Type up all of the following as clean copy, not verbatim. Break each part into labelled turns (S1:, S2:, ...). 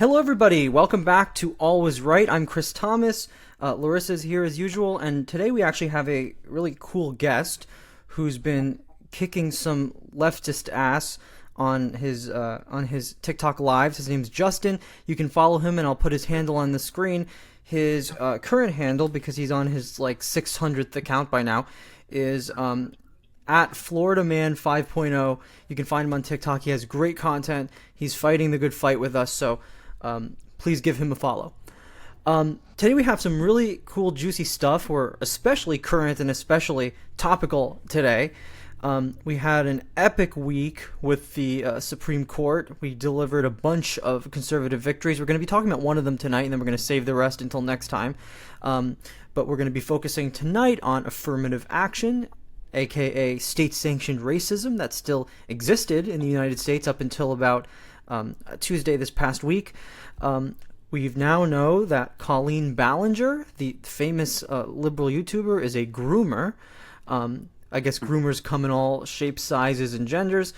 S1: Hello, everybody. Welcome back to All Was Right. I'm Chris Thomas. Larissa's here as usual, and today we actually have a really cool guest who's been kicking some leftist ass on his TikTok lives. His name's Justin. You can follow him, and I'll put his handle on the screen. His current handle, because he's on his 600th account by now, is at Florida Man 5.0. You can find him on TikTok. He has great content. He's fighting the good fight with us, so please give him a follow. Today we have some really cool, juicy stuff. We're especially current and especially topical today. We had an epic week with the Supreme Court. We delivered a bunch of conservative victories. We're going to be talking about one of them tonight, and then we're going to save the rest until next time. But we're going to be focusing tonight on affirmative action, aka state-sanctioned racism that still existed in the United States up until about Tuesday this past week. We now know that Colleen Ballinger, the famous liberal YouTuber, is a groomer. I guess groomers come in all shapes, sizes, and genders.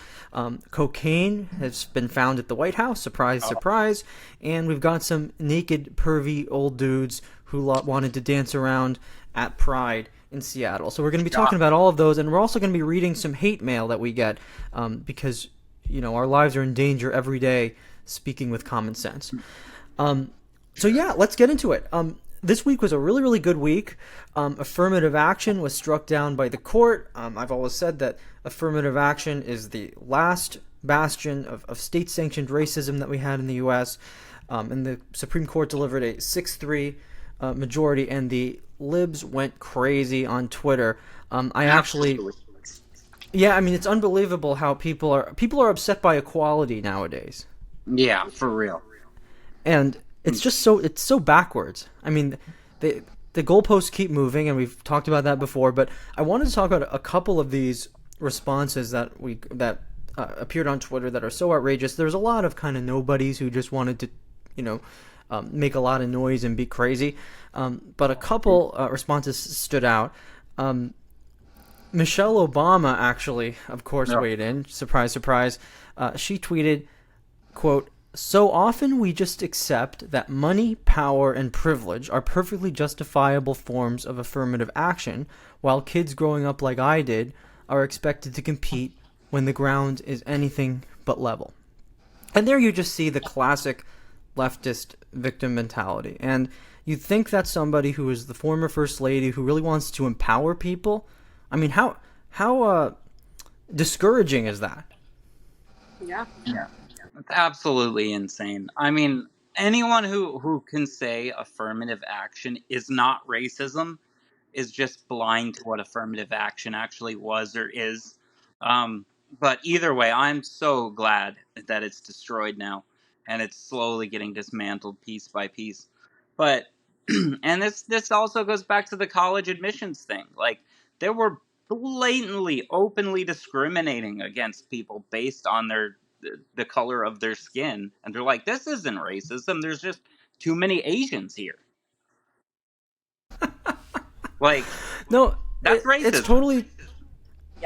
S1: Cocaine has been found at the White House. Surprise, surprise. And we've got some naked, pervy old dudes who wanted to dance around at Pride in Seattle. So we're going to be talking about all of those, and we're also going to be reading some hate mail that we get because, our lives are in danger every day, speaking with common sense. So yeah, let's get into it. This week was a really, really good week. Affirmative action was struck down by the court. I've always said that affirmative action is the last bastion of state-sanctioned racism that we had in the U.S., and the Supreme Court delivered a 6-3 majority, and the libs went crazy on Twitter. It's unbelievable how people are upset by equality nowadays.
S2: Yeah, for real.
S1: And it's just so backwards. I mean, the goalposts keep moving, and we've talked about that before. But I wanted to talk about a couple of these responses that appeared on Twitter that are so outrageous. There's a lot of kind of nobodies who just wanted to, make a lot of noise and be crazy. But a couple responses stood out. Michelle Obama actually, of course, weighed in. Surprise, surprise. She tweeted, quote, "So often we just accept that money, power, and privilege are perfectly justifiable forms of affirmative action, while kids growing up like I did are expected to compete when the ground is anything but level." And there you just see the classic leftist victim mentality. And you'd think that somebody who is the former first lady who really wants to empower people, I mean, how discouraging is that?
S2: Yeah. It's absolutely insane. I mean, anyone who can say affirmative action is not racism is just blind to what affirmative action actually was or is. But either way, I'm so glad that it's destroyed now, and it's slowly getting dismantled piece by piece. But and this also goes back to the college admissions thing. Like, they were blatantly, openly discriminating against people based on the color of their skin, and they're like, "This isn't racism. There's just too many Asians here." Like,
S1: no,
S2: that's racism.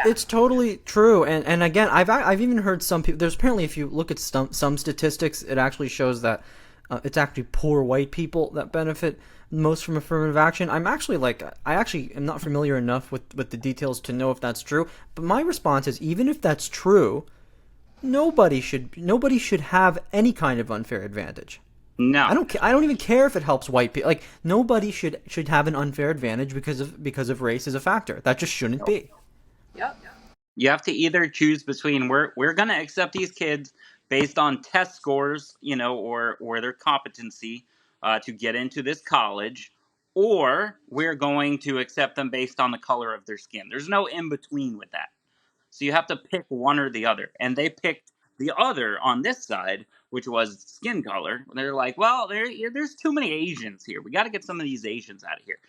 S1: It's totally true. And again, I've even heard some people. There's apparently, if you look at some statistics, it actually shows that it's actually poor white people that benefit most from affirmative action. I actually am not familiar enough with the details to know if that's true. But my response is, even if that's true, nobody should have any kind of unfair advantage.
S2: No,
S1: I don't even care if it helps white people. Like, nobody should have an unfair advantage because of race as a factor. That just shouldn't be.
S2: Yep. You have to either choose between we're going to accept these kids based on test scores, or their competency to get into this college, or we're going to accept them based on the color of their skin. There's no in between with that. So you have to pick one or the other. And they picked the other on this side, which was skin color. They're like, well, there's too many Asians here. We got to get some of these Asians out of here.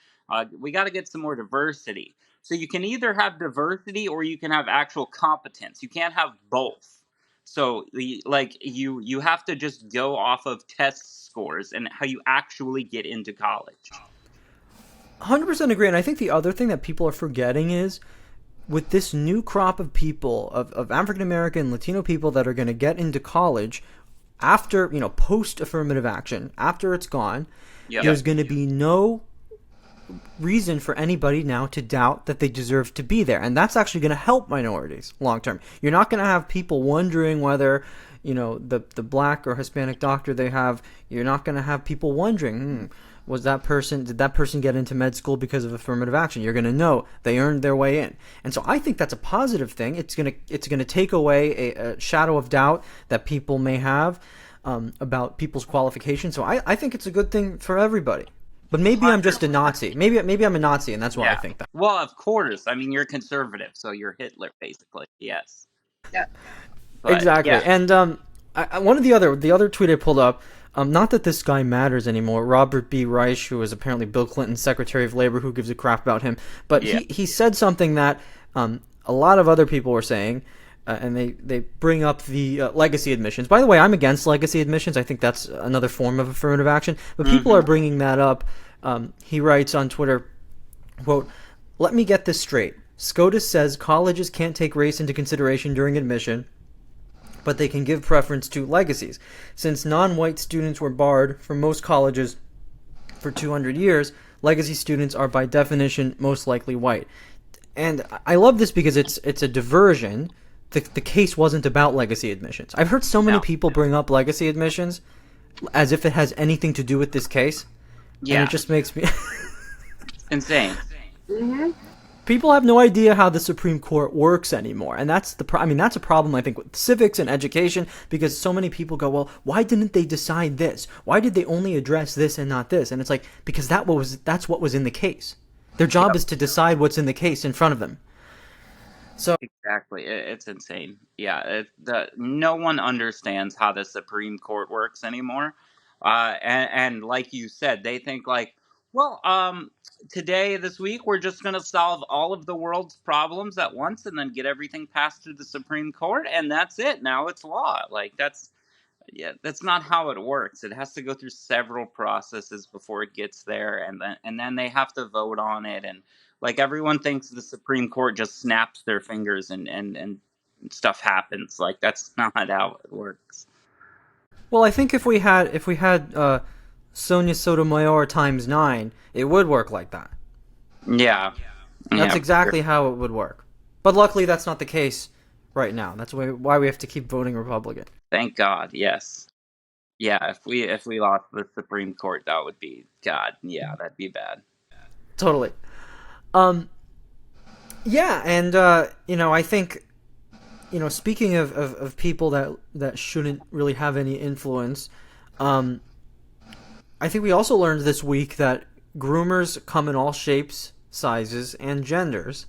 S2: We got to get some more diversity. So you can either have diversity or you can have actual competence. You can't have both. So you have to just go off of test scores and how you actually get into college.
S1: 100% agree. And I think the other thing that people are forgetting is, with this new crop of people, of African American, Latino people that are going to get into college, after, post affirmative action, after it's gone,
S2: Yep.
S1: there's going to be no reason for anybody now to doubt that they deserve to be there. And that's actually going to help minorities long term. You're not going to have people wondering whether, the black or Hispanic doctor they have, you're not going to have people wondering, did that person get into med school because of affirmative action? You're going to know they earned their way in. And so I think that's a positive thing. It's going to take away a shadow of doubt that people may have about people's qualifications. So I think it's a good thing for everybody. But maybe I'm just a Nazi. Maybe I'm a Nazi, and that's why I think that.
S2: Well, of course. I mean, you're conservative, so you're Hitler, basically. Yes.
S3: Yeah.
S2: But,
S1: exactly.
S2: yeah.
S1: And one of the other tweet I pulled up, not that this guy matters anymore, Robert B. Reich, who is apparently Bill Clinton's Secretary of Labor, who gives a crap about him, but he said something that a lot of other people were saying, and they bring up the legacy admissions. By the way, I'm against legacy admissions. I think that's another form of affirmative action, but people are bringing that up. He writes on Twitter, quote, "Let me get this straight. SCOTUS says colleges can't take race into consideration during admission, but they can give preference to legacies. Since non-white students were barred from most colleges for 200 years, legacy students are by definition most likely white." And I love this because it's a diversion. The case wasn't about legacy admissions. I've heard so many people bring up legacy admissions as if it has anything to do with this case. Yeah. And it just makes me...
S2: Insane.
S3: Mm-hmm.
S1: People have no idea how the Supreme Court works anymore, and that's that's a problem I think with civics and education, because so many people go, well, why didn't they decide this? Why did they only address this and not this? And it's like, because that's what was in the case. Their job is to decide what's in the case in front of them. So
S2: exactly, it's insane. Yeah, no one understands how the Supreme Court works anymore, and like you said, they think like, well, today, this week, we're just going to solve all of the world's problems at once and then get everything passed through the Supreme Court, and that's it. Now it's law. Like, that's not how it works. It has to go through several processes before it gets there, and then they have to vote on it. And like, everyone thinks the Supreme Court just snaps their fingers and stuff happens. Like, that's not how it works.
S1: Well, I think if we had Sonia Sotomayor times 9, it would work like that.
S2: Yeah.
S1: That's exactly how it would work. But luckily, that's not the case right now. That's why we have to keep voting Republican.
S2: Thank God, yes. Yeah, if we lost the Supreme Court, that would be, God, yeah, that'd be bad.
S1: Totally. Yeah, and, I think, speaking of people that shouldn't really have any influence, I think we also learned this week that groomers come in all shapes, sizes, and genders.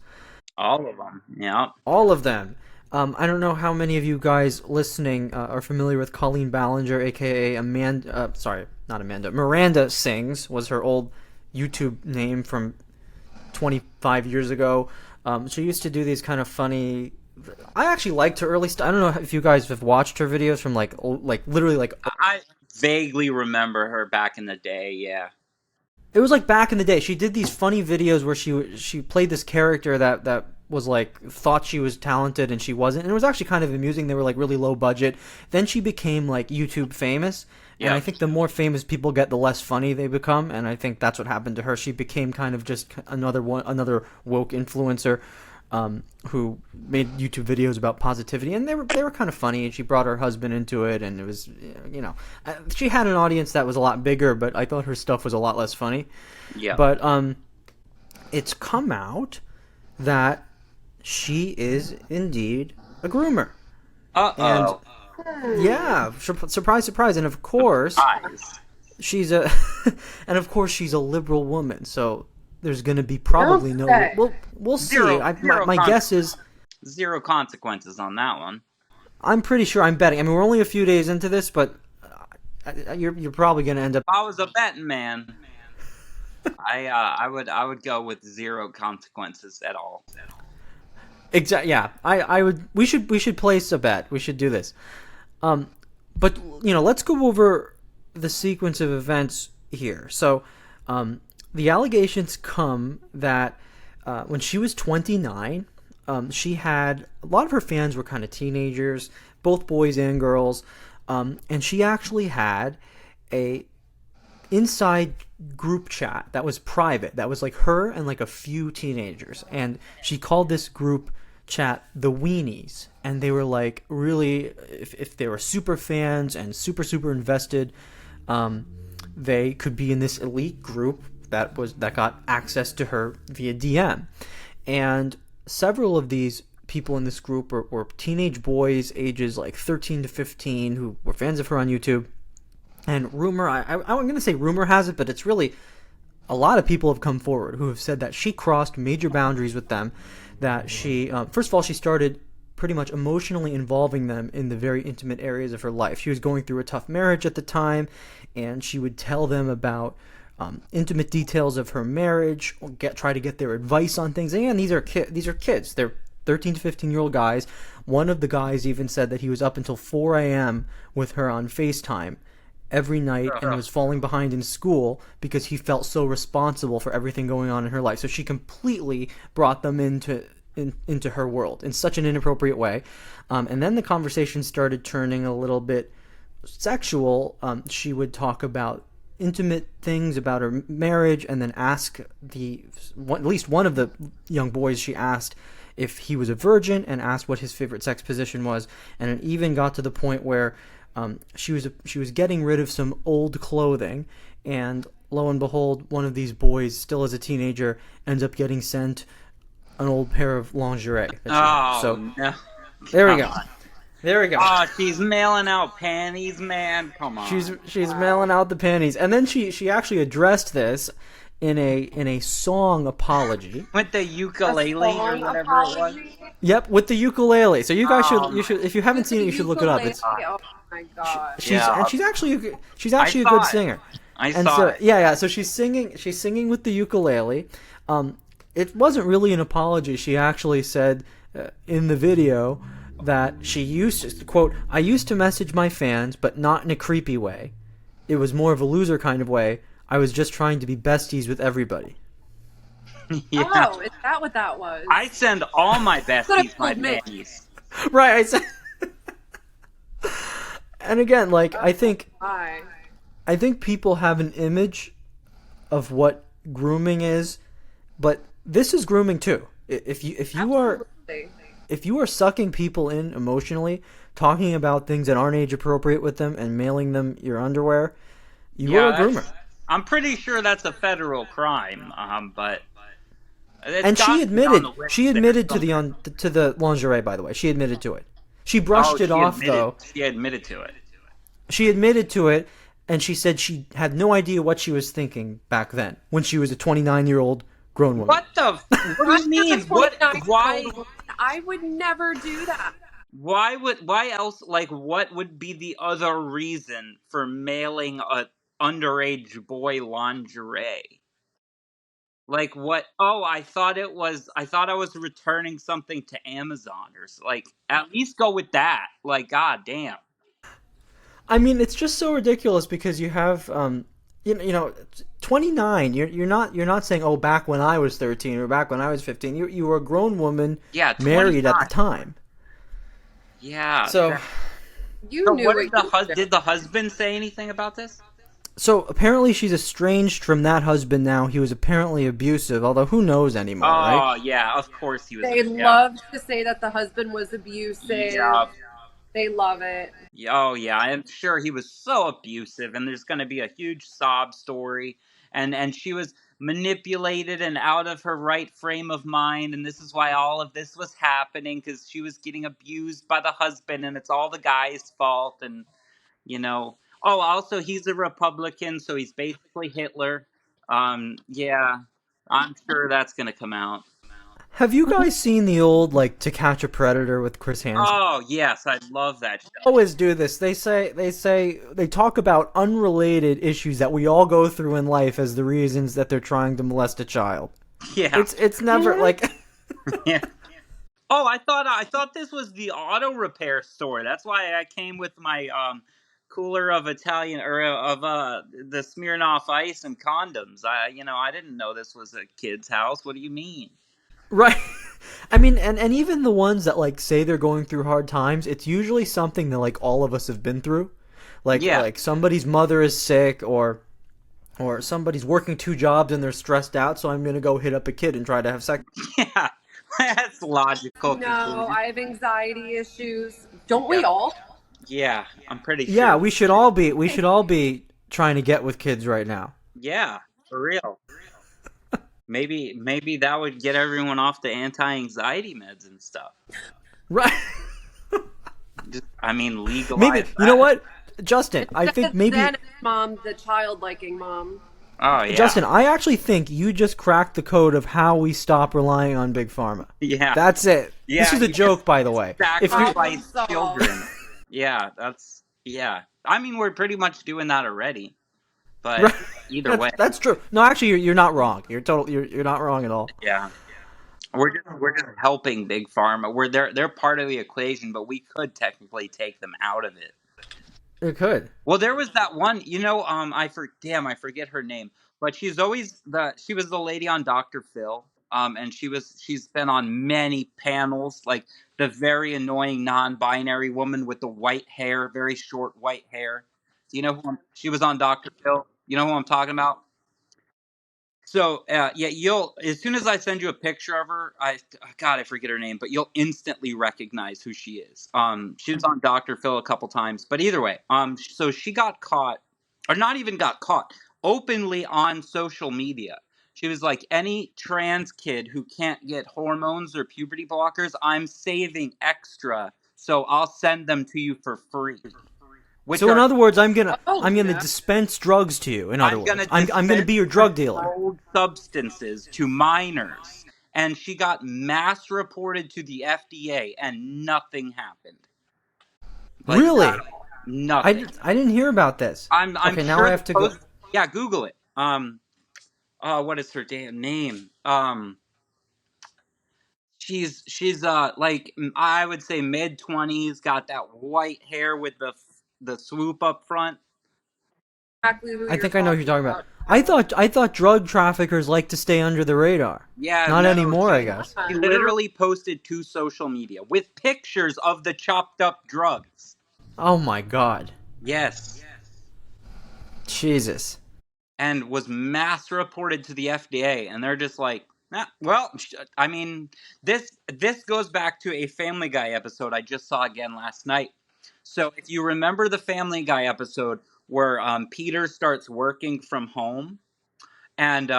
S2: All of them, yeah.
S1: All of them. I don't know how many of you guys listening are familiar with Colleen Ballinger, a.k.a. Miranda Sings was her old YouTube name from 25 years ago. She used to do these kind of funny... I actually liked her early stuff. I don't know if you guys have watched her videos from literally.
S2: I vaguely remember her back in the day, yeah.
S1: It was like back in the day. She did these funny videos where she played this character that was like, thought she was talented and she wasn't. And it was actually kind of amusing. They were like really low budget. Then she became like YouTube famous. Yeah. And I think the more famous people get, the less funny they become. And I think that's what happened to her. She became kind of just another woke influencer. Who made YouTube videos about positivity, and they were kind of funny, and she brought her husband into it, and it was, she had an audience that was a lot bigger, but I thought her stuff was a lot less funny.
S2: Yeah.
S1: But it's come out that she is indeed a groomer.
S2: Uh-oh.
S1: And yeah, surprise, surprise, and of course, she's a liberal woman, so there's going to be probably we'll see. My guess is
S2: zero consequences on that one.
S1: I'm pretty sure. I'm betting. I mean, we're only a few days into this, but you're probably going to end up.
S2: If I was a betting man, I would go with zero consequences at all.
S1: Exactly. Yeah, I would. We should place a bet. We should do this. But let's go over the sequence of events here. So, the allegations come that when she was 29, she had a lot of her fans were kind of teenagers, both boys and girls. And she actually had a inside group chat that was private, that was like her and like a few teenagers, and she called this group chat the Weenies, and they were like really, if they were super fans and super invested, they could be in this elite group that got access to her via DM. And several of these people in this group were teenage boys ages like 13 to 15 who were fans of her on YouTube. And I'm going to say rumor has it, but it's really a lot of people have come forward who have said that she crossed major boundaries with them, that she, first of all, she started pretty much emotionally involving them in the very intimate areas of her life. She was going through a tough marriage at the time, and she would tell them about intimate details of her marriage, or try to get their advice on things. And these are kids. They're 13 to 15-year-old guys. One of the guys even said that he was up until 4 a.m. with her on FaceTime every night and was falling behind in school because he felt so responsible for everything going on in her life. So she completely brought them into her world in such an inappropriate way. And then the conversation started turning a little bit sexual. She would talk about intimate things about her marriage, and then ask at least one of the young boys, she asked if he was a virgin and asked what his favorite sex position was. And it even got to the point where she was getting rid of some old clothing, and lo and behold, one of these boys, still as a teenager, ends up getting sent an old pair of lingerie.
S2: No.
S1: There we go. There we go.
S2: Oh, she's mailing out panties, man. Come on.
S1: She's mailing out the panties, and then she actually addressed this in a song apology
S2: with the ukulele or whatever it was.
S1: Yep, with the ukulele. So you guys should if you haven't seen it, you should look it up.
S3: Oh my god.
S1: She's actually a good singer.
S2: I saw it.
S1: Yeah. So she's singing with the ukulele. It wasn't really an apology. She actually said in the video that she used to, quote, "I used to message my fans, but not in a creepy way. It was more of a loser kind of way. I was just trying to be besties with everybody."
S2: Yeah.
S3: Oh, is that what that was?
S2: I send all my besties my panties.
S1: Right, I said. And again, like, I think people have an image of what grooming is, but this is grooming too. If you are sucking people in emotionally, talking about things that aren't age appropriate with them, and mailing them your underwear, you are a groomer.
S2: I'm pretty sure that's a federal crime, but.
S1: And she admitted to the lingerie. By the way, she admitted to it. She brushed it off, though.
S2: She admitted to it.
S1: She admitted to it, and she said she had no idea what she was thinking back then when she was a 29-year-old grown woman.
S2: What do you mean? Why?
S3: I would never do that.
S2: Why else? Like, what would be the other reason for mailing a underage boy lingerie? Like, what? Oh, I thought I was returning something to Amazon or like. At least go with that. Like, god damn.
S1: I mean, it's just so ridiculous because you have, 29. You're not saying, oh, back when I was 13 or back when I was 15. You were a grown woman, married at the time.
S2: Yeah.
S1: So
S3: you knew.
S2: Did the husband say anything about this?
S1: So apparently she's estranged from that husband now. He was apparently abusive, although who knows anymore, right?
S2: Oh, yeah, of course he was.
S3: They love to say that the husband was abusive. Yeah. They love it.
S2: Oh, yeah, I'm sure he was so abusive, and there's going to be a huge sob story. And she was manipulated and out of her right frame of mind, and this is why all of this was happening, because she was getting abused by the husband, and it's all the guy's fault, and, Oh, also, he's a Republican, so he's basically Hitler. Yeah, I'm sure that's going to come out.
S1: Have you guys seen the old, like, To Catch a Predator with Chris Hansen?
S2: Oh, yes, I love that show.
S1: They always do this. They talk about unrelated issues that we all go through in life as the reasons that they're trying to molest a child.
S2: Yeah.
S1: It's never, like...
S2: Yeah. Oh, I thought this was the auto repair store. That's why I came with my, cooler of Italian or of the Smirnoff Ice and condoms. I didn't know this was a kid's house. What do you mean?
S1: Right. I mean, and even the ones that like say they're going through hard times, it's usually something that like all of us have been through. Like somebody's mother is sick, or somebody's working 2 jobs and they're stressed out, so I'm gonna go hit up a kid and try to have sex.
S2: Yeah, that's logical.
S3: No, I have anxiety issues. Don't we all?
S2: Yeah, I'm pretty sure.
S1: Yeah, we should all be trying to get with kids right now.
S2: Yeah, for real. Maybe that would get everyone off the anti-anxiety meds and stuff.
S1: Right.
S2: Just, I mean, legalize
S1: Maybe
S2: that.
S1: you know what, Justin? I think maybe
S3: Then mom, the child-liking mom.
S2: Oh yeah,
S1: Justin, I actually think you just cracked the code of how we stop relying on Big Pharma.
S2: yeah.
S1: That's it.
S2: Yeah,
S1: This is a joke, by the way. If you
S2: Sacrifice children. Yeah, yeah. I mean, we're pretty much doing that already. But
S1: Right.
S2: either way,
S1: that's true. No, actually, you're not wrong. You're not wrong at all.
S2: yeah. We're just helping Big Pharma. They're part of the equation, but we could technically take them out of it.
S1: It could.
S2: Well, there was that one, I forget her name, but she was the lady on Dr. Phil, and she's been on many panels, like the very annoying non-binary woman with the white hair, very short white hair. Do you know she was on Dr. Phil? You know who I'm talking about? So, you'll, as soon as I send you a picture of her, I forget her name, but you'll instantly recognize who she is. She was on Dr. Phil a couple times, but either way, so she got caught, or not even got caught, openly on social media. She was like, any trans kid who can't get hormones or puberty blockers, I'm saving extra, so I'll send them to you for free.
S1: So in other words, I'm gonna dispense drugs to you. In other words, I'm gonna be your drug dealer.
S2: Controlled substances to minors, and she got mass reported to the FDA, and nothing happened. Like,
S1: really?
S2: Nothing.
S1: I didn't hear about this.
S2: I'm
S1: okay.
S2: Sure
S1: Now I have to go.
S2: Yeah, Google it. What is her damn name? She's like, I would say mid-20s, got that white hair with the swoop up front.
S3: Exactly who
S1: I think I know who you're talking about. I thought drug traffickers like to stay under the radar.
S2: Yeah,
S1: not anymore, I guess.
S2: He literally posted to social media with pictures of the chopped up drugs.
S1: Oh my god.
S2: Yes.
S1: Jesus.
S2: And was mass reported to the FDA, and they're just like, well, I mean, this goes back to a Family Guy episode I just saw again last night. So if you remember the Family Guy episode where Peter starts working from home, and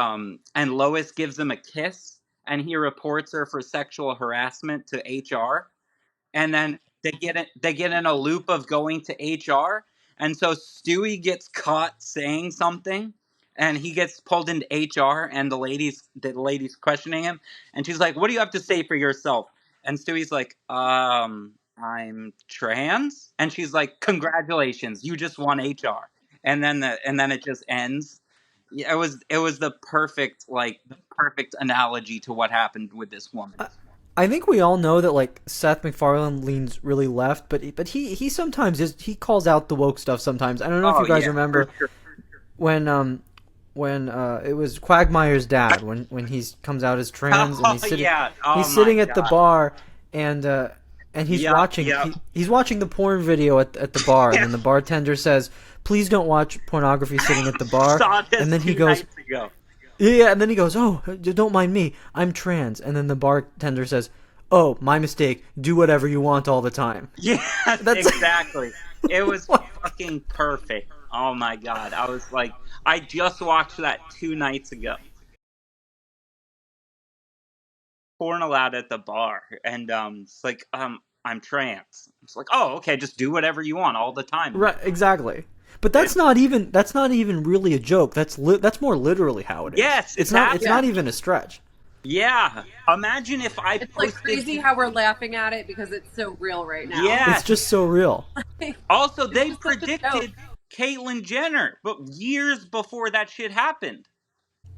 S2: Lois gives him a kiss, and he reports her for sexual harassment to HR, and then they get in a loop of going to HR, and so Stewie gets caught saying something, and he gets pulled into HR, and the lady's questioning him, and she's like, "What do you have to say for yourself?" And Stewie's like, I'm trans, and she's like, "Congratulations, you just won HR." And then it just ends. Yeah, it was the perfect analogy to what happened with this woman.
S1: I think we all know that like Seth MacFarlane leans really left, but he sometimes he calls out the woke stuff sometimes. I don't know if you guys remember when it was Quagmire's dad when he comes out as trans and he's sitting at the bar and he's watching the porn video at the bar, and then the bartender says, "Please don't watch pornography sitting at the bar." And then he goes, "Yeah," and then he goes, "Oh, don't mind me, I'm trans." And then the bartender says, "Oh, my mistake. Do whatever you want all the time."
S2: Yeah, exactly. It was fucking perfect. Oh my god, I was like, I just watched that 2 nights ago. Porn allowed at the bar, and it's like, I'm trans. It's like, oh, okay, just do whatever you want all the time.
S1: Right, exactly. But that's not even really a joke. That's more literally how it is.
S2: Yes,
S1: it's not even a stretch.
S2: Yeah, imagine if I
S3: It's like crazy how we're laughing at it because it's so real right now.
S2: Yeah,
S1: it's just so real.
S2: Also, they predicted Caitlyn Jenner, but years before that shit happened.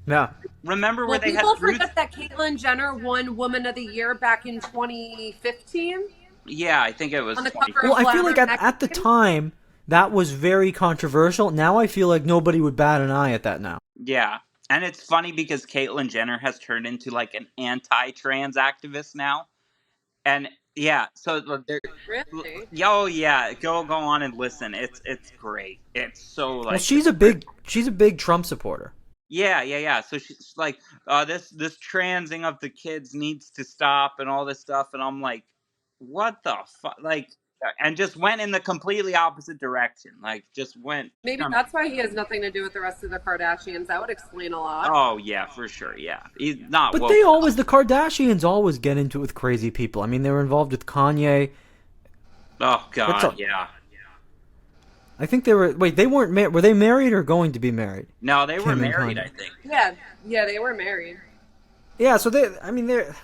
S1: Yeah.
S2: Remember where they had
S3: people forget that Caitlyn Jenner won Woman of the Year back in 2015?
S2: Yeah, I think it was.
S1: Well, I feel like at the time that was very controversial. Now I feel like nobody would bat an eye at that now.
S2: Yeah. And it's funny because Caitlyn Jenner has turned into like an anti-trans activist now. And yeah, so they're
S3: Really?
S2: oh yeah, go on and listen. It's great. It's so
S1: Well,
S2: like
S1: she's a big Trump supporter.
S2: yeah. So she's like, this transing of the kids needs to stop and all this stuff, and I'm like, what the fuck, like, and just went in the completely opposite direction, like just went.
S3: Maybe that's why he has nothing to do with the rest of the Kardashians. That would explain a lot.
S2: Oh yeah, for sure, yeah. He's not
S1: But
S2: woke.
S1: the Kardashians always get into it with crazy people. I mean, they were involved with Kanye.
S2: Oh god, yeah.
S1: I think they were. Wait, they weren't. Were they married or going to be married?
S2: No, they were
S1: Kim and
S2: married,
S1: Kanye.
S2: I think.
S3: Yeah, they were married.
S1: Yeah, so they. I mean, they're.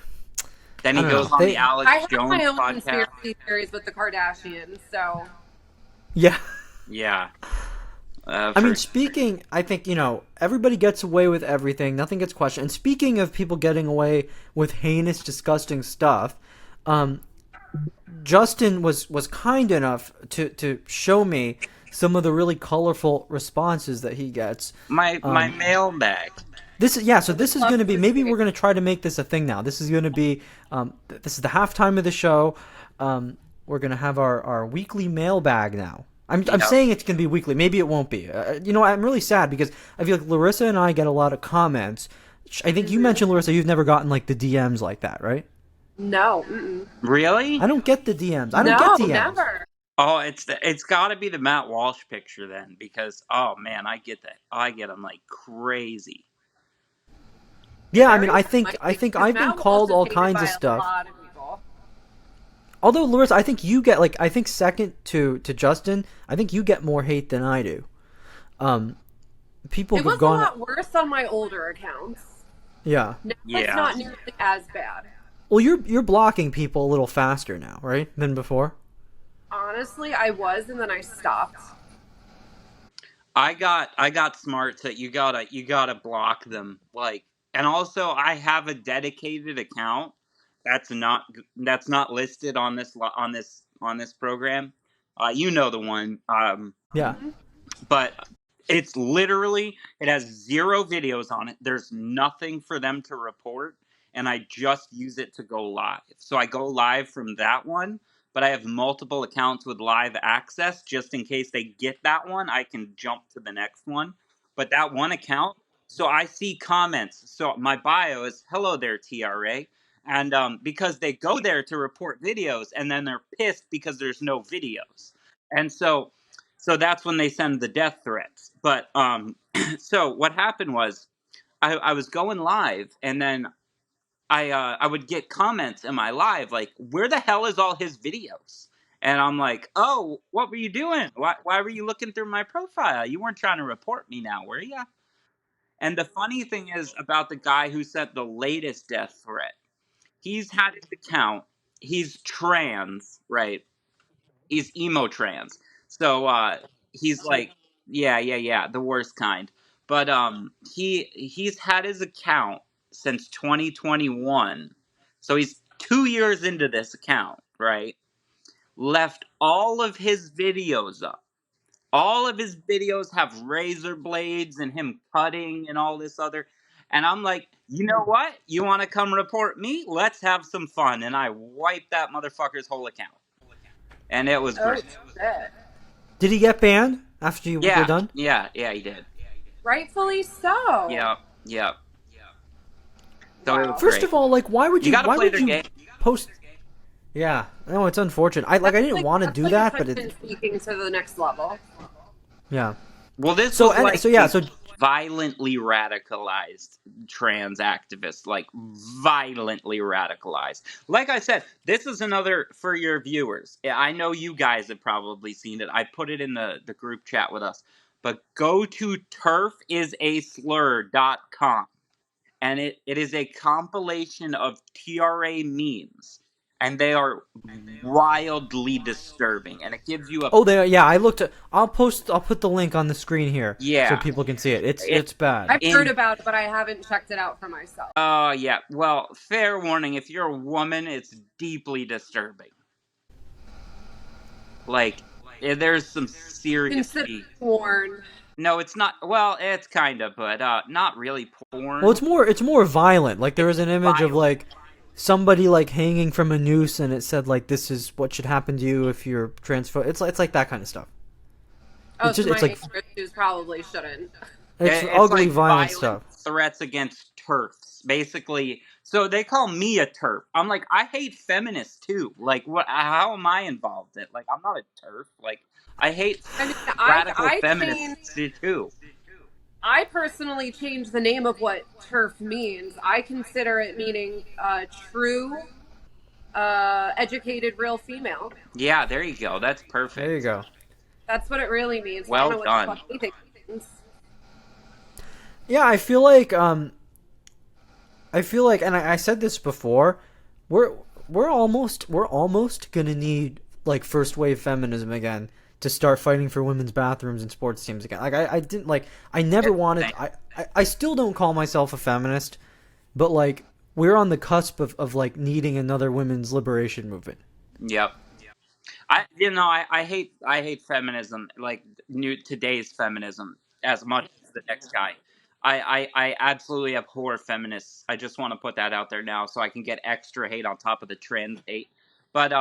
S2: Then he
S1: I don't
S2: goes
S1: know.
S2: on the Alex
S3: I have
S2: Jones
S3: my own
S2: podcast.
S3: conspiracy theories with the Kardashians, so
S1: Yeah.
S2: Yeah.
S1: I mean, speaking, I think, everybody gets away with everything. Nothing gets questioned. And speaking of people getting away with heinous, disgusting stuff, Justin was kind enough to show me some of the really colorful responses that he gets.
S2: my mailbag.
S1: This is going to be, maybe we're going to try to make this a thing now. This is going to be, this is the halftime of the show. We're going to have our weekly mailbag now. I'm saying it's going to be weekly. Maybe it won't be. I'm really sad because I feel like Larissa and I get a lot of comments. I think you mentioned, Larissa, you've never gotten like the DMs like that, right?
S3: no. Mm-mm.
S2: Really?
S1: I don't get the DMs. I don't get DMs.
S3: Never.
S2: Oh, it's got to be the Matt Walsh picture then, because oh man, I get that. I get them like crazy.
S1: Yeah, I mean, I think I've been
S3: Matt
S1: called
S3: Walsh
S1: all
S3: is hated
S1: kinds
S3: by
S1: of
S3: a
S1: stuff.
S3: lot of people.
S1: Although, Larissa, I think you get I think second to Justin, I think you get more hate than I do. People
S3: It
S1: have
S3: was
S1: gone.
S3: a lot worse on my older accounts.
S1: Yeah.
S3: Now
S2: Yeah.
S3: it's not nearly as bad.
S1: Well, you're blocking people a little faster now, right, than before?
S3: Honestly, I was, and then I stopped.
S2: I got smart that you gotta block them, like, and also I have a dedicated account that's not listed on this program. You know the one.
S1: Yeah.
S2: But it's literally, it has 0 videos on it. There's nothing for them to report, and I just use it to go live. So I go live from that one, but I have multiple accounts with live access just in case they get that one. I can jump to the next one. But that one account, so I see comments. So my bio is "Hello there, TRA." And because they go there to report videos, and then they're pissed because there's no videos. And so that's when they send the death threats. But so what happened was I was going live, and then I would get comments in my live like, "Where the hell is all his videos?" And I'm like, "Oh, what were you doing? Why were you looking through my profile? You weren't trying to report me now, were you?" And the funny thing is about the guy who sent the latest death threat. He's had his account. He's trans, right? He's emo trans. So he's like, yeah, the worst kind. But he's had his account since 2021. So he's 2 years into this account, right? Left all of his videos up. All of his videos have razor blades and him cutting and all this other. And I'm like, you know what? You want to come report me? Let's have some fun. And I wiped that motherfucker's whole account. And it was great.
S3: Shit.
S1: Did he get banned after you were done?
S2: Yeah, he did.
S3: Rightfully so.
S2: Yep. So it was
S1: First
S2: great.
S1: of all, like, why would you?
S2: gotta
S1: Why
S2: play
S1: would
S2: their
S1: you
S2: game.
S1: post? Yeah, no, it's unfortunate. I didn't want to do that, but it.
S3: Speaking to the next level.
S1: Yeah.
S2: Well, this
S1: So
S2: was
S1: and,
S2: like
S1: so yeah,
S2: a
S1: so
S2: violently radicalized trans activist, like violently radicalized. Like I said, this is another for your viewers. I know you guys have probably seen it. I put it in the group chat with us. But go to turfisaslur.com, and it is a compilation of TRA memes, and they are wildly disturbing, and it gives you a
S1: oh, there. Yeah, I looked at. I'll put the link on the screen here.
S2: Yeah.
S1: So people can see it. It's bad.
S3: I've heard about it, but I haven't checked it out for myself.
S2: Yeah. Well, fair warning, if you're a woman, it's deeply disturbing. Like, there's some
S3: Consider
S2: seriously.
S3: porn.
S2: No, it's not. Well, it's kind of, but not really porn.
S1: Well, it's more violent. Like there was an image of like somebody like hanging from a noose, and it said like this is what should happen to you if you're transphobic. It's like that kind of stuff.
S3: Oh,
S1: It's just
S3: so my
S1: it's like
S3: anger issues probably shouldn't.
S1: it's
S2: It's
S1: ugly,
S2: like
S1: violent stuff.
S2: threats against TERFs, basically. So they call me a TERF. I'm like, I hate feminists too. Like, what? How am I involved in? Like, I'm not a TERF. Like, I hate
S3: I mean,
S2: radical
S3: I
S2: feminists too.
S3: I personally changed the name of what TERF means. I consider it meaning true, educated, real female.
S2: Yeah, there you go. That's perfect.
S1: There you go.
S3: That's what it really means.
S2: Well
S3: I don't know
S2: done.
S3: what the fuck anything means.
S1: Yeah, I feel like, and I said this before, we're almost gonna need like first wave feminism again to start fighting for women's bathrooms and sports teams again. Like I didn't like I never wanted. I still don't call myself a feminist, but like we're on the cusp of like needing another women's liberation movement.
S2: Yep. I hate feminism, like today's feminism, as much as the next guy. I absolutely abhor feminists. I just want to put that out there now so I can get extra hate on top of the trans hate. But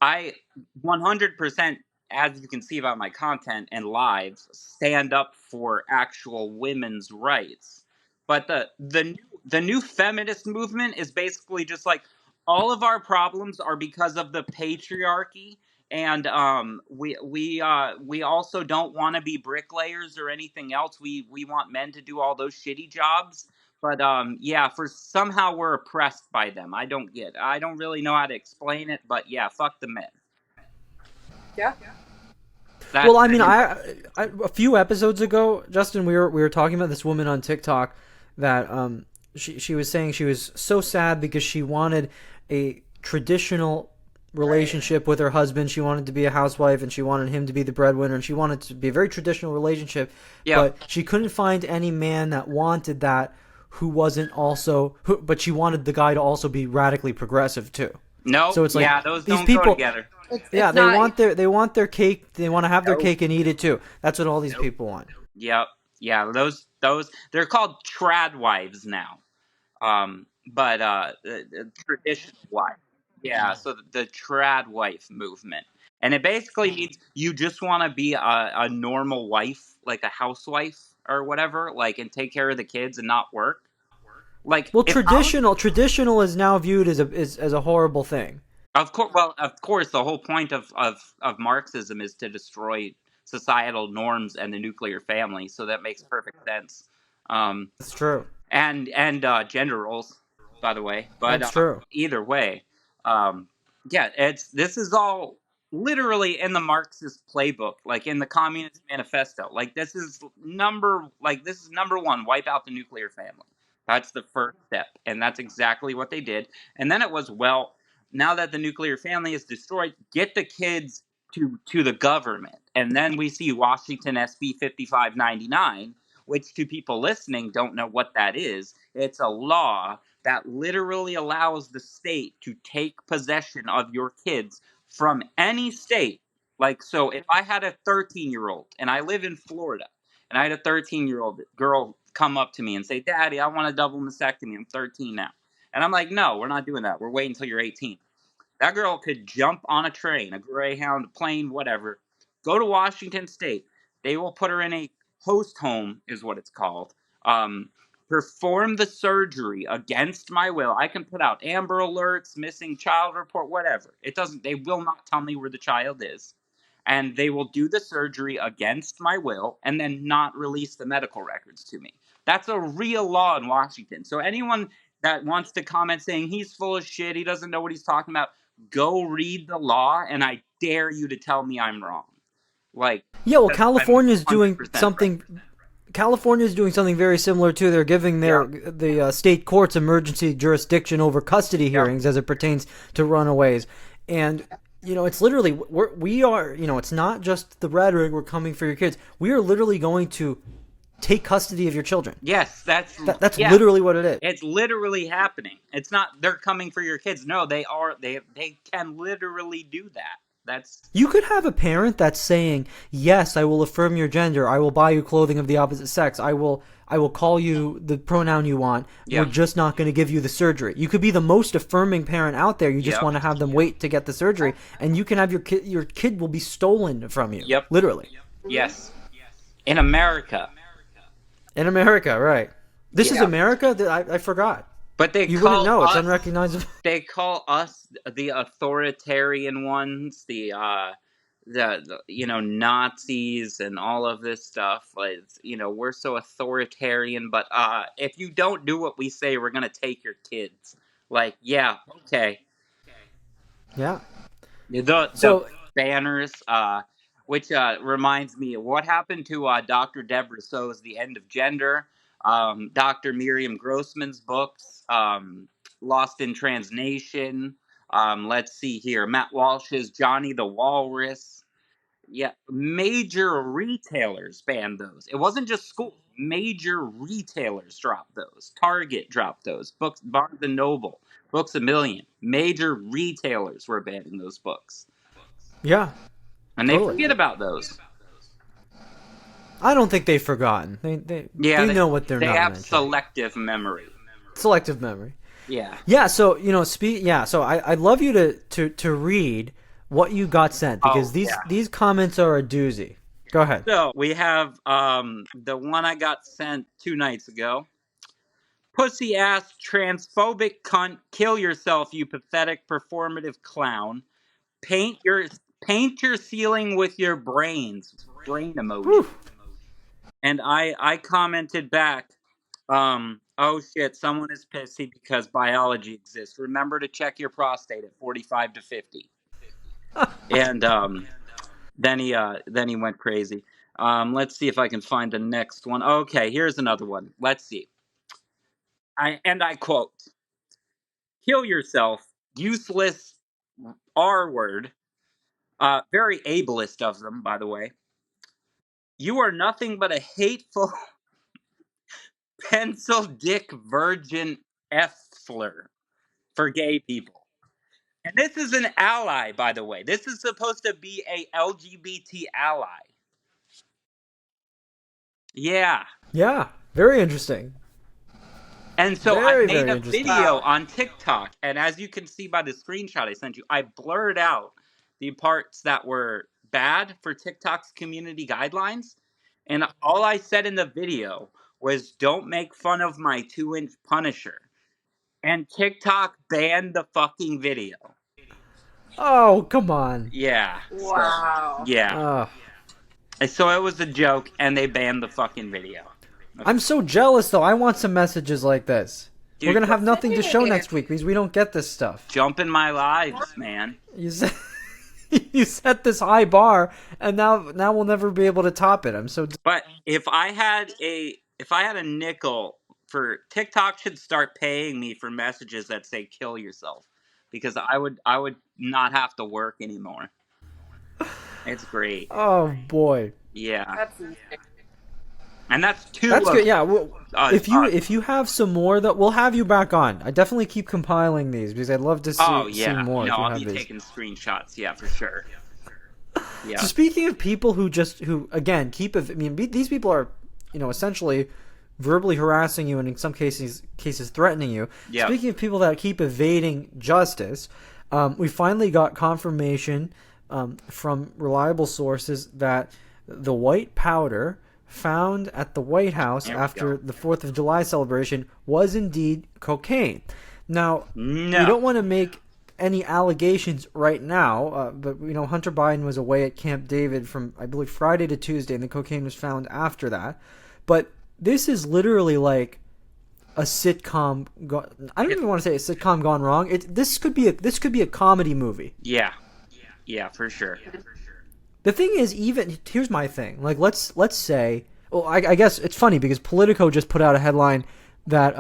S2: I 100%, as you can see about my content and lives, stand up for actual women's rights. But the new feminist movement is basically just like all of our problems are because of the patriarchy, and we also don't want to be bricklayers or anything else. We want men to do all those shitty jobs. But yeah, for somehow we're oppressed by them. I don't really know how to explain it, but yeah, fuck the men.
S3: Yeah.
S1: Well, I mean, I a few episodes ago, Justin, we were talking about this woman on TikTok that she was saying she was so sad because she wanted a traditional relationship with her husband. She wanted to be a housewife and she wanted him to be the breadwinner, and she wanted to be a very traditional relationship.
S2: Yeah.
S1: But she couldn't find any man that wanted that who wasn't also but she wanted the guy to also be radically progressive too.
S2: No,
S1: so it's like
S2: yeah, those
S1: these
S2: don't
S1: people
S2: go together.
S1: Yeah, they want their cake. They want to have their cake and eat it too. That's what all these people want.
S2: Yep. Yeah, those they're called trad wives now. But traditional wife. Yeah, so the trad wife movement. And it basically means you just want to be a normal wife, like a housewife or whatever, like, and take care of the kids and not work. Like,
S1: well, traditional is now viewed as a horrible thing.
S2: Of course, the whole point of Marxism is to destroy societal norms and the nuclear family, so that makes perfect sense.
S1: That's true.
S2: And gender roles, by the way. But
S1: that's true.
S2: Either way, yeah, this is all literally in the Marxist playbook, like in the Communist Manifesto. Like this is number one: wipe out the nuclear family. That's the first step, and that's exactly what they did. And then it was, well, now that the nuclear family is destroyed, get the kids to the government. And then we see Washington SB 5599, which to people listening don't know what that is. It's a law that literally allows the state to take possession of your kids from any state. Like, so if I had a 13-year-old and I live in Florida and I had a 13-year-old girl come up to me and say, "Daddy, I want a double mastectomy. I'm 13 now." And I'm like, "No, we're not doing that. We're waiting until you're 18. That girl could jump on a train, a Greyhound, a plane, whatever, go to Washington State. They will put her in a host home, is what it's called. Perform the surgery against my will. I can put out Amber Alerts, missing child report, whatever. They will not tell me where the child is. And they will do the surgery against my will and then not release the medical records to me. That's a real law in Washington. So anyone that wants to comment saying he's full of shit, he doesn't know what he's talking about, go read the law, and I dare you to tell me I'm wrong. Like,
S1: yeah, well, California's doing something.
S2: Right.
S1: California's doing something very similar too. They're giving the state courts emergency jurisdiction over custody hearings as it pertains to runaways, and it's literally we are. It's not just the rhetoric. We're coming for your kids. We are literally going to take custody of your children.
S2: Yes, that's
S1: literally what it is.
S2: It's literally happening. It's not they're coming for your kids. No, they are. They can literally do that. That's
S1: You could have a parent that's saying, "Yes, I will affirm your gender. I will buy you clothing of the opposite sex. I will call you the pronoun you want. We're
S2: yep,
S1: just not going to give you the surgery." You could be the most affirming parent out there. You just
S2: yep,
S1: want to have them wait to get the surgery, and you can have your kid will be stolen from you.
S2: yep,
S1: Literally.
S2: yes. In America,
S1: In America, right. This is
S2: yeah.
S1: America? I forgot.
S2: But they
S1: You wouldn't
S2: call
S1: know. It's
S2: us
S1: unrecognizable.
S2: they call us the authoritarian ones, the Nazis and all of this stuff. Like, we're so authoritarian, but if you don't do what we say, we're gonna take your kids. Like, yeah, okay.
S1: Yeah.
S2: The
S1: So,
S2: banners, which reminds me of what happened to Dr. Deb Rousseau's The End of Gender, Dr. Miriam Grossman's books, Lost in Transnation. Let's see here, Matt Walsh's Johnny the Walrus. Yeah, major retailers banned those. It wasn't just schools. Major retailers dropped those. Target dropped those. Books, Barnes and Noble, Books A Million. Major retailers were banning those books,
S1: yeah,
S2: and they
S1: totally.
S2: forget about those.
S1: I don't think they've forgotten. They
S2: Yeah,
S1: know what they're
S2: they
S1: not
S2: have
S1: mentioning.
S2: selective memory.
S1: Selective memory.
S2: Yeah.
S1: Yeah, so so I'd love you to read what you got sent, because these comments are a doozy. Go ahead.
S2: So we have the one I got sent 2 nights ago. Pussy ass transphobic cunt, kill yourself, you pathetic performative clown. Paint your ceiling with your brains. Brain emoji.
S1: Whew.
S2: And I commented back, oh shit, someone is pissy because biology exists. Remember to check your prostate at 45 to 50. And then he went crazy. Let's see if I can find the next one. Okay, here's another one. Let's see. I quote, kill yourself, useless R word. Very ableist of them, by the way. You are nothing but a hateful pencil dick virgin F-slur for gay people. And this is an ally, by the way. This is supposed to be a LGBT ally. Yeah.
S1: Yeah, very interesting.
S2: And so
S1: Very,
S2: I made
S1: very
S2: a
S1: interesting.
S2: video on TikTok, and as you can see by the screenshot I sent you, I blurred out the parts that were bad for TikTok's community guidelines. And all I said in the video was, don't make fun of my 2-inch Punisher. And TikTok banned the fucking video.
S1: Oh, come on.
S2: Yeah.
S3: Wow.
S2: Yeah. So it was a joke, and they banned the fucking video.
S1: I'm so jealous, though. I want some messages like this.
S2: Dude,
S1: We're going to have nothing to show next week because we don't get this stuff.
S2: Jump in my lives, man.
S1: You said, you set this high bar, and now we'll never be able to top it. I'm so...
S2: But if I had a nickel for TikTok, should start paying me for messages that say kill yourself, because I would not have to work anymore. It's great.
S1: Oh, boy.
S2: Yeah.
S3: That's insane.
S2: And that's 2.
S1: That's good. Yeah. Well, if
S2: if
S1: you have some more, that we'll have you back on. I definitely keep compiling these because I'd love to see more.
S2: No, I'll be
S1: these.
S2: taking screenshots. Yeah, for sure. Yeah.
S1: So speaking of people who again these people are essentially verbally harassing you and in some cases threatening you.
S2: Yeah.
S1: Speaking of people that keep evading justice, we finally got confirmation from reliable sources that the white powder found at the White House after the 4th of July celebration was indeed cocaine. Now, we don't want to make any allegations right now, but Hunter Biden was away at Camp David from, I believe, Friday to Tuesday, and the cocaine was found after that. But this is literally like a sitcom. I don't even want to say a sitcom gone wrong. This could be a comedy movie.
S2: Yeah, for sure.
S1: The thing is, here's my thing. Like, let's say, well, I guess it's funny because Politico just put out a headline that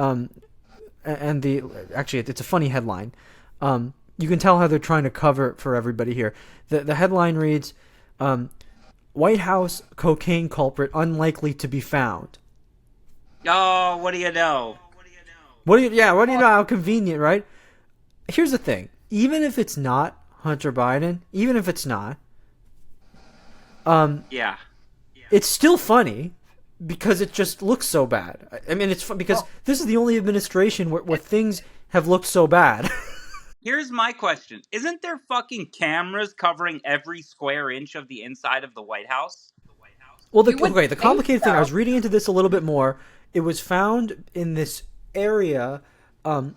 S1: actually it's a funny headline. You can tell how they're trying to cover it for everybody here. The headline reads, White House cocaine culprit unlikely to be found.
S2: Oh, what do you know?
S1: What do you know? How convenient, right? Here's the thing. Even if it's not Hunter Biden, even if it's not.
S2: Yeah.
S1: It's still funny because it just looks so bad. I mean, it's fun because this is the only administration where things have looked so bad.
S2: Here's my question. Isn't there fucking cameras covering every square inch of the inside of the White House?
S1: Well, the
S3: You would
S1: complicated
S3: think
S1: thing, I was
S3: so.
S1: reading into this a little bit more. It was found in this area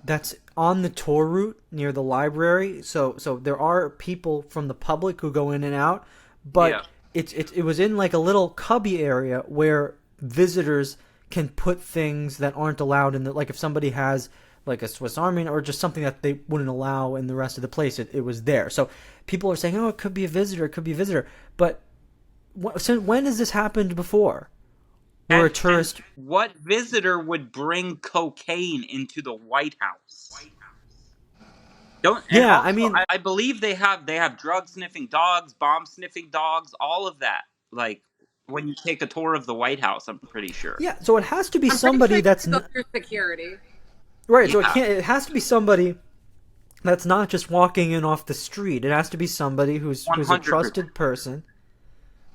S1: that's on the tour route near the library. So there are people from the public who go in and out, but
S2: Yeah.
S1: it was in like a little cubby area where visitors can put things that aren't allowed in the, like if somebody has like a Swiss Army or just something that they wouldn't allow in the rest of the place, it was there. So people are saying, oh, it could be a visitor, but when has this happened before? Where a tourist...
S2: What visitor would bring cocaine into the White House?
S1: Yeah,
S2: Also,
S1: I mean...
S2: I believe they have drug sniffing dogs, bomb sniffing dogs, all of that. Like when you take a tour of the White House, I'm pretty sure.
S1: Yeah, so it has to be
S3: I'm
S1: somebody
S3: pretty sure
S1: that's...
S3: you go through security.
S1: Right, so
S2: Yeah.
S1: it has to be somebody that's not just walking in off the street. It has to be somebody who's a
S2: 100%.
S1: trusted person.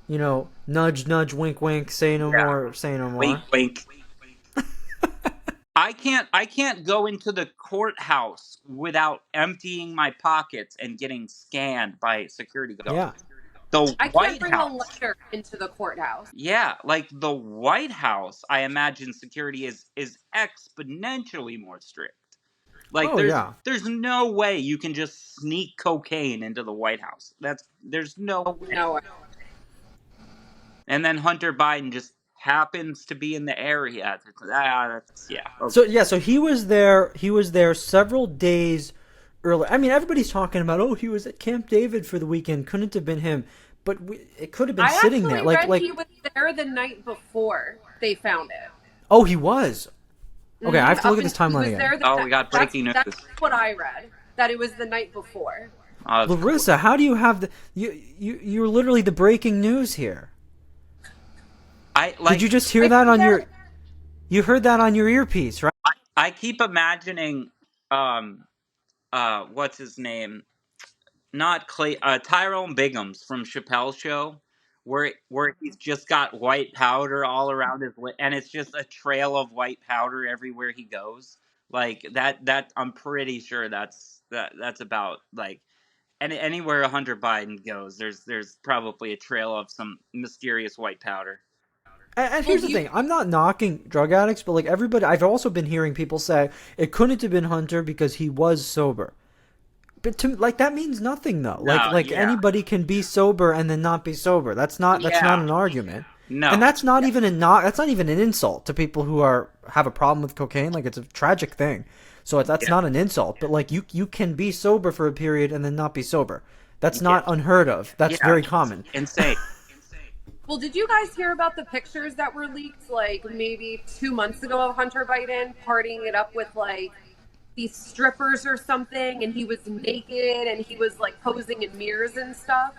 S1: You know, nudge, nudge, wink, wink, say no more, say no more.
S2: Wink, wink. I can't go into the courthouse without emptying my pockets and getting scanned by security guards.
S1: Yeah.
S2: The
S3: I can't
S2: White
S3: bring a
S2: House.
S3: letter into the courthouse.
S2: Yeah, like the White House, I imagine security is exponentially more strict. Like there's no way you can just sneak cocaine into the White House. There's no way.
S3: No.
S2: And then Hunter Biden just happens to be in the area. Yeah.
S1: So
S2: Okay.
S1: so he was there. He was there several days earlier. I mean, everybody's talking about, oh, he was at Camp David for the weekend. Couldn't have been him, but it could have been sitting there.
S3: Read he was there the night before they found it.
S1: Oh, he was. Okay, I have to look at this timeline again.
S2: We got breaking news.
S3: That's what I read. That it was the night before.
S1: Larissa, how do you have the you're literally the breaking news here? Did you just hear that on your? You heard that on your earpiece, right?
S2: I keep imagining, what's his name? Not Clay, Tyrone Biggums from Chappelle's Show, where he's just got white powder all around his lip, and it's just a trail of white powder everywhere he goes. Like that I'm pretty sure that's about like anywhere Hunter Biden goes, there's probably a trail of some mysterious white powder.
S1: And here's the thing: I'm not knocking drug addicts, but like everybody, I've also been hearing people say it couldn't have been Hunter because he was sober. But like that means nothing though. Anybody can be sober and then not be sober. That's not an argument.
S2: No,
S1: and that's not even that's not even an insult to people who have a problem with cocaine. Like it's a tragic thing. So that's not an insult. But like you can be sober for a period and then not be sober. That's not unheard of. That's very common.
S2: Insane.
S3: Well, did you guys hear about the pictures that were leaked like maybe 2 months ago of Hunter Biden partying it up with like these strippers or something, and he was naked and he was like posing in mirrors and stuff?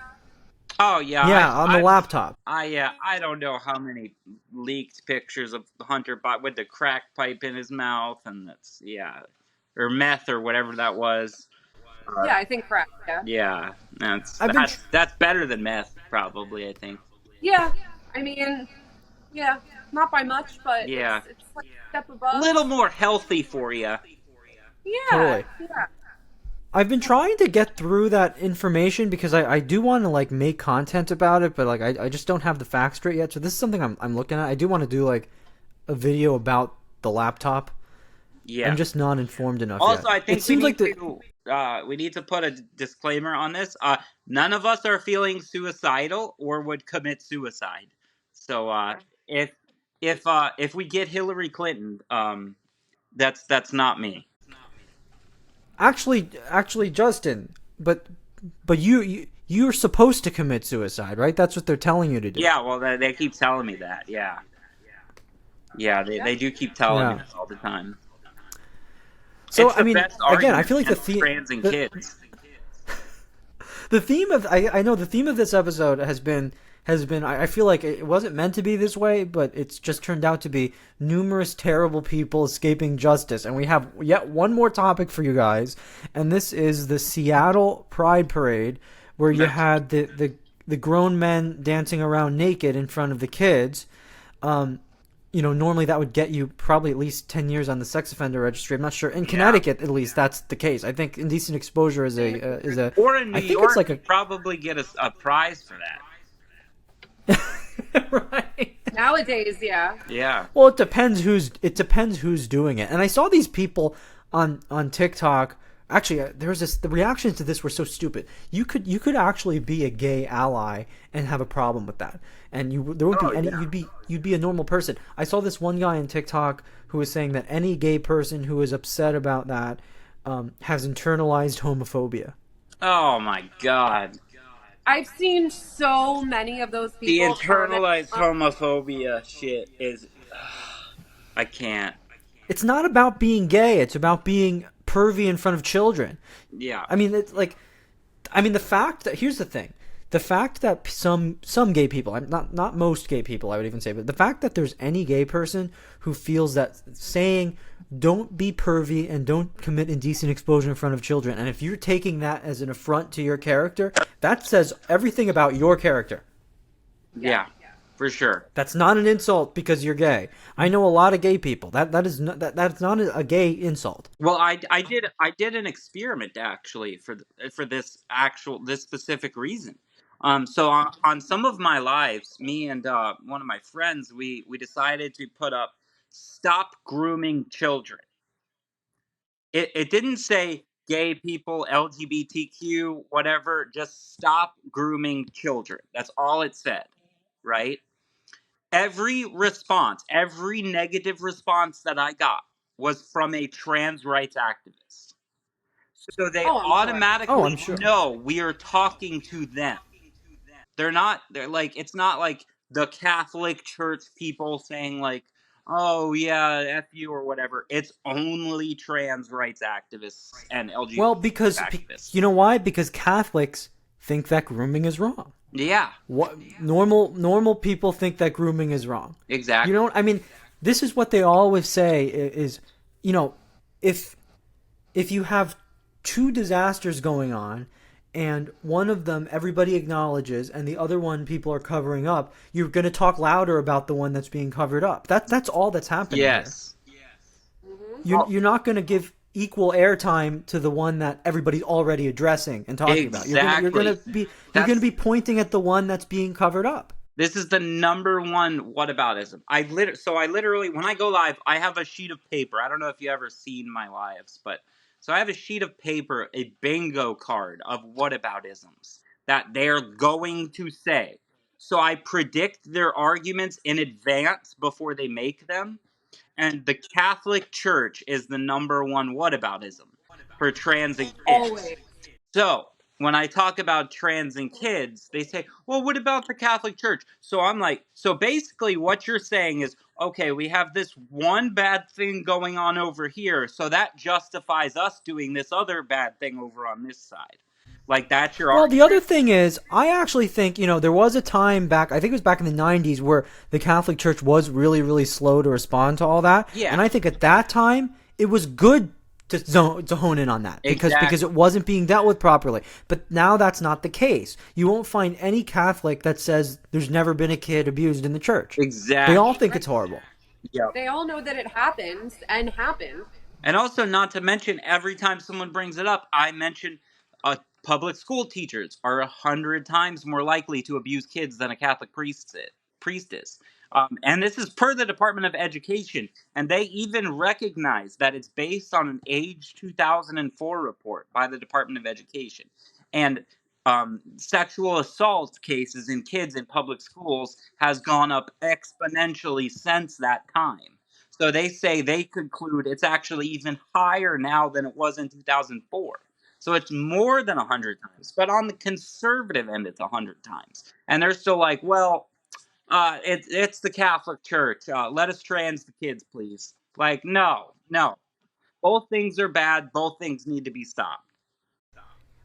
S2: Oh yeah.
S1: Yeah, on the laptop.
S2: I don't know how many leaked pictures of Hunter Biden with the crack pipe in his mouth, and or meth or whatever that was.
S3: Yeah, I think crack.
S2: Yeah, that's better than meth, probably. I think.
S3: Yeah, I mean, not by much, but
S2: yeah,
S3: it's like a step above.
S2: A little more healthy for you.
S3: Yeah,
S1: totally.
S3: Yeah.
S1: I've been trying to get through that information because I do want to like make content about it, but like I just don't have the facts straight yet. So this is something I'm looking at. I do want to do like a video about the laptop. Yeah, I'm just not informed enough.
S2: Also,
S1: yet.
S2: I think
S1: it seems like
S2: we need to put a disclaimer on this. None of us are feeling suicidal or would commit suicide. So if we get Hillary Clinton, that's not me.
S1: Actually, Justin, but you're supposed to commit suicide, right? That's what they're telling you to do.
S2: Yeah, well, they keep telling me that. Yeah, they do keep telling me this all the time.
S1: So I mean, again, I feel like the
S2: trans and kids.
S1: The theme of I know the theme of this episode has been I feel like it wasn't meant to be this way, but it's just turned out to be numerous terrible people escaping justice. And we have yet one more topic for you guys, and this is the Seattle Pride Parade, where you had the grown men dancing around naked in front of the kids. Normally that would get you probably at least 10 years on the sex offender registry. I'm not sure. In Connecticut, at least, that's the case. I think indecent exposure is a
S2: or in New
S1: I think
S2: York,
S1: it's like
S2: you'd probably get a prize for that.
S1: right.
S3: Nowadays, yeah.
S2: Yeah.
S1: Well, it depends who's doing it. And I saw these people on TikTok. Actually, there was the reactions to this were so stupid. You could actually be a gay ally and have a problem with that, and there wouldn't be any.
S2: Yeah.
S1: You'd be a normal person. I saw this one guy on TikTok who was saying that any gay person who is upset about that has internalized homophobia.
S2: Oh my God.
S3: I've seen so many of those
S2: The
S3: people.
S2: internalized homophobia shit is. I can't.
S1: It's not about being gay. It's about being pervy in front of children.
S2: Yeah.
S1: I mean, the fact that here's the thing. The fact that some gay people, not most gay people, I would even say, but the fact that there's any gay person who feels that saying don't be pervy and don't commit indecent exposure in front of children, and if you're taking that as an affront to your character, that says everything about your character.
S2: Yeah. For sure.
S1: That's not an insult because you're gay. I know a lot of gay people. That's not a gay insult.
S2: Well, I did an experiment actually for this specific reason. So on some of my lives, me and one of my friends, we decided to put up "Stop grooming children." It didn't say gay people, LGBTQ, whatever. Just stop grooming children. That's all it said, right? Every negative response that I got was from a trans rights activist. So they automatically know we are talking to them. They're like, it's not like the Catholic Church people saying like, oh yeah, F you or whatever. It's only trans rights activists and LGBT
S1: Well, because
S2: activists.
S1: you know why? Because Catholics think that grooming is wrong.
S2: Yeah.
S1: What normal people think that grooming is wrong.
S2: Exactly.
S1: I mean, this is what they always say is, if you have two disasters going on and one of them everybody acknowledges and the other one people are covering up, you're going to talk louder about the one that's being covered up. That's all that's happening.
S2: Yes.
S1: Here. You're not going to give equal airtime to the one that everybody's already addressing and talking about. You're going to be pointing at the one that's being covered up.
S2: This is the number one whataboutism. I literally, when I go live, I have a sheet of paper. I don't know if you ever seen my lives, but so I have a sheet of paper, a bingo card of whataboutisms that they're going to say. So I predict their arguments in advance before they make them. And the Catholic Church is the number one whataboutism for trans and kids.
S3: Always.
S2: So when I talk about trans and kids, they say, well, what about the Catholic Church? So I'm like, so basically what you're saying is, okay, we have this one bad thing going on over here, so that justifies us doing this other bad thing over on this side. Like, that's your argument.
S1: Well, the other thing is, I actually think, there was a time back, I think it was back in the 90s, where the Catholic Church was really, really slow to respond to all that.
S2: Yeah.
S1: And I think at that time, it was good to hone in on that because it wasn't being dealt with properly. But now that's not the case. You won't find any Catholic that says there's never been a kid abused in the church.
S2: Exactly.
S1: They all think it's horrible.
S2: Yeah.
S3: They all know that it happens and happened.
S2: And also, not to mention, every time someone brings it up, I mention public school teachers are 100 times more likely to abuse kids than a Catholic priest is. And this is per the Department of Education. And they even recognize that it's based on an age 2004 report by the Department of Education. And sexual assault cases in kids in public schools has gone up exponentially since that time. So they say they conclude it's actually even higher now than it was in 2004. So it's more than 100 times. But on the conservative end, it's 100 times. And they're still like, well, it's the Catholic Church. Let us trans the kids, please. Like, no. Both things are bad. Both things need to be stopped.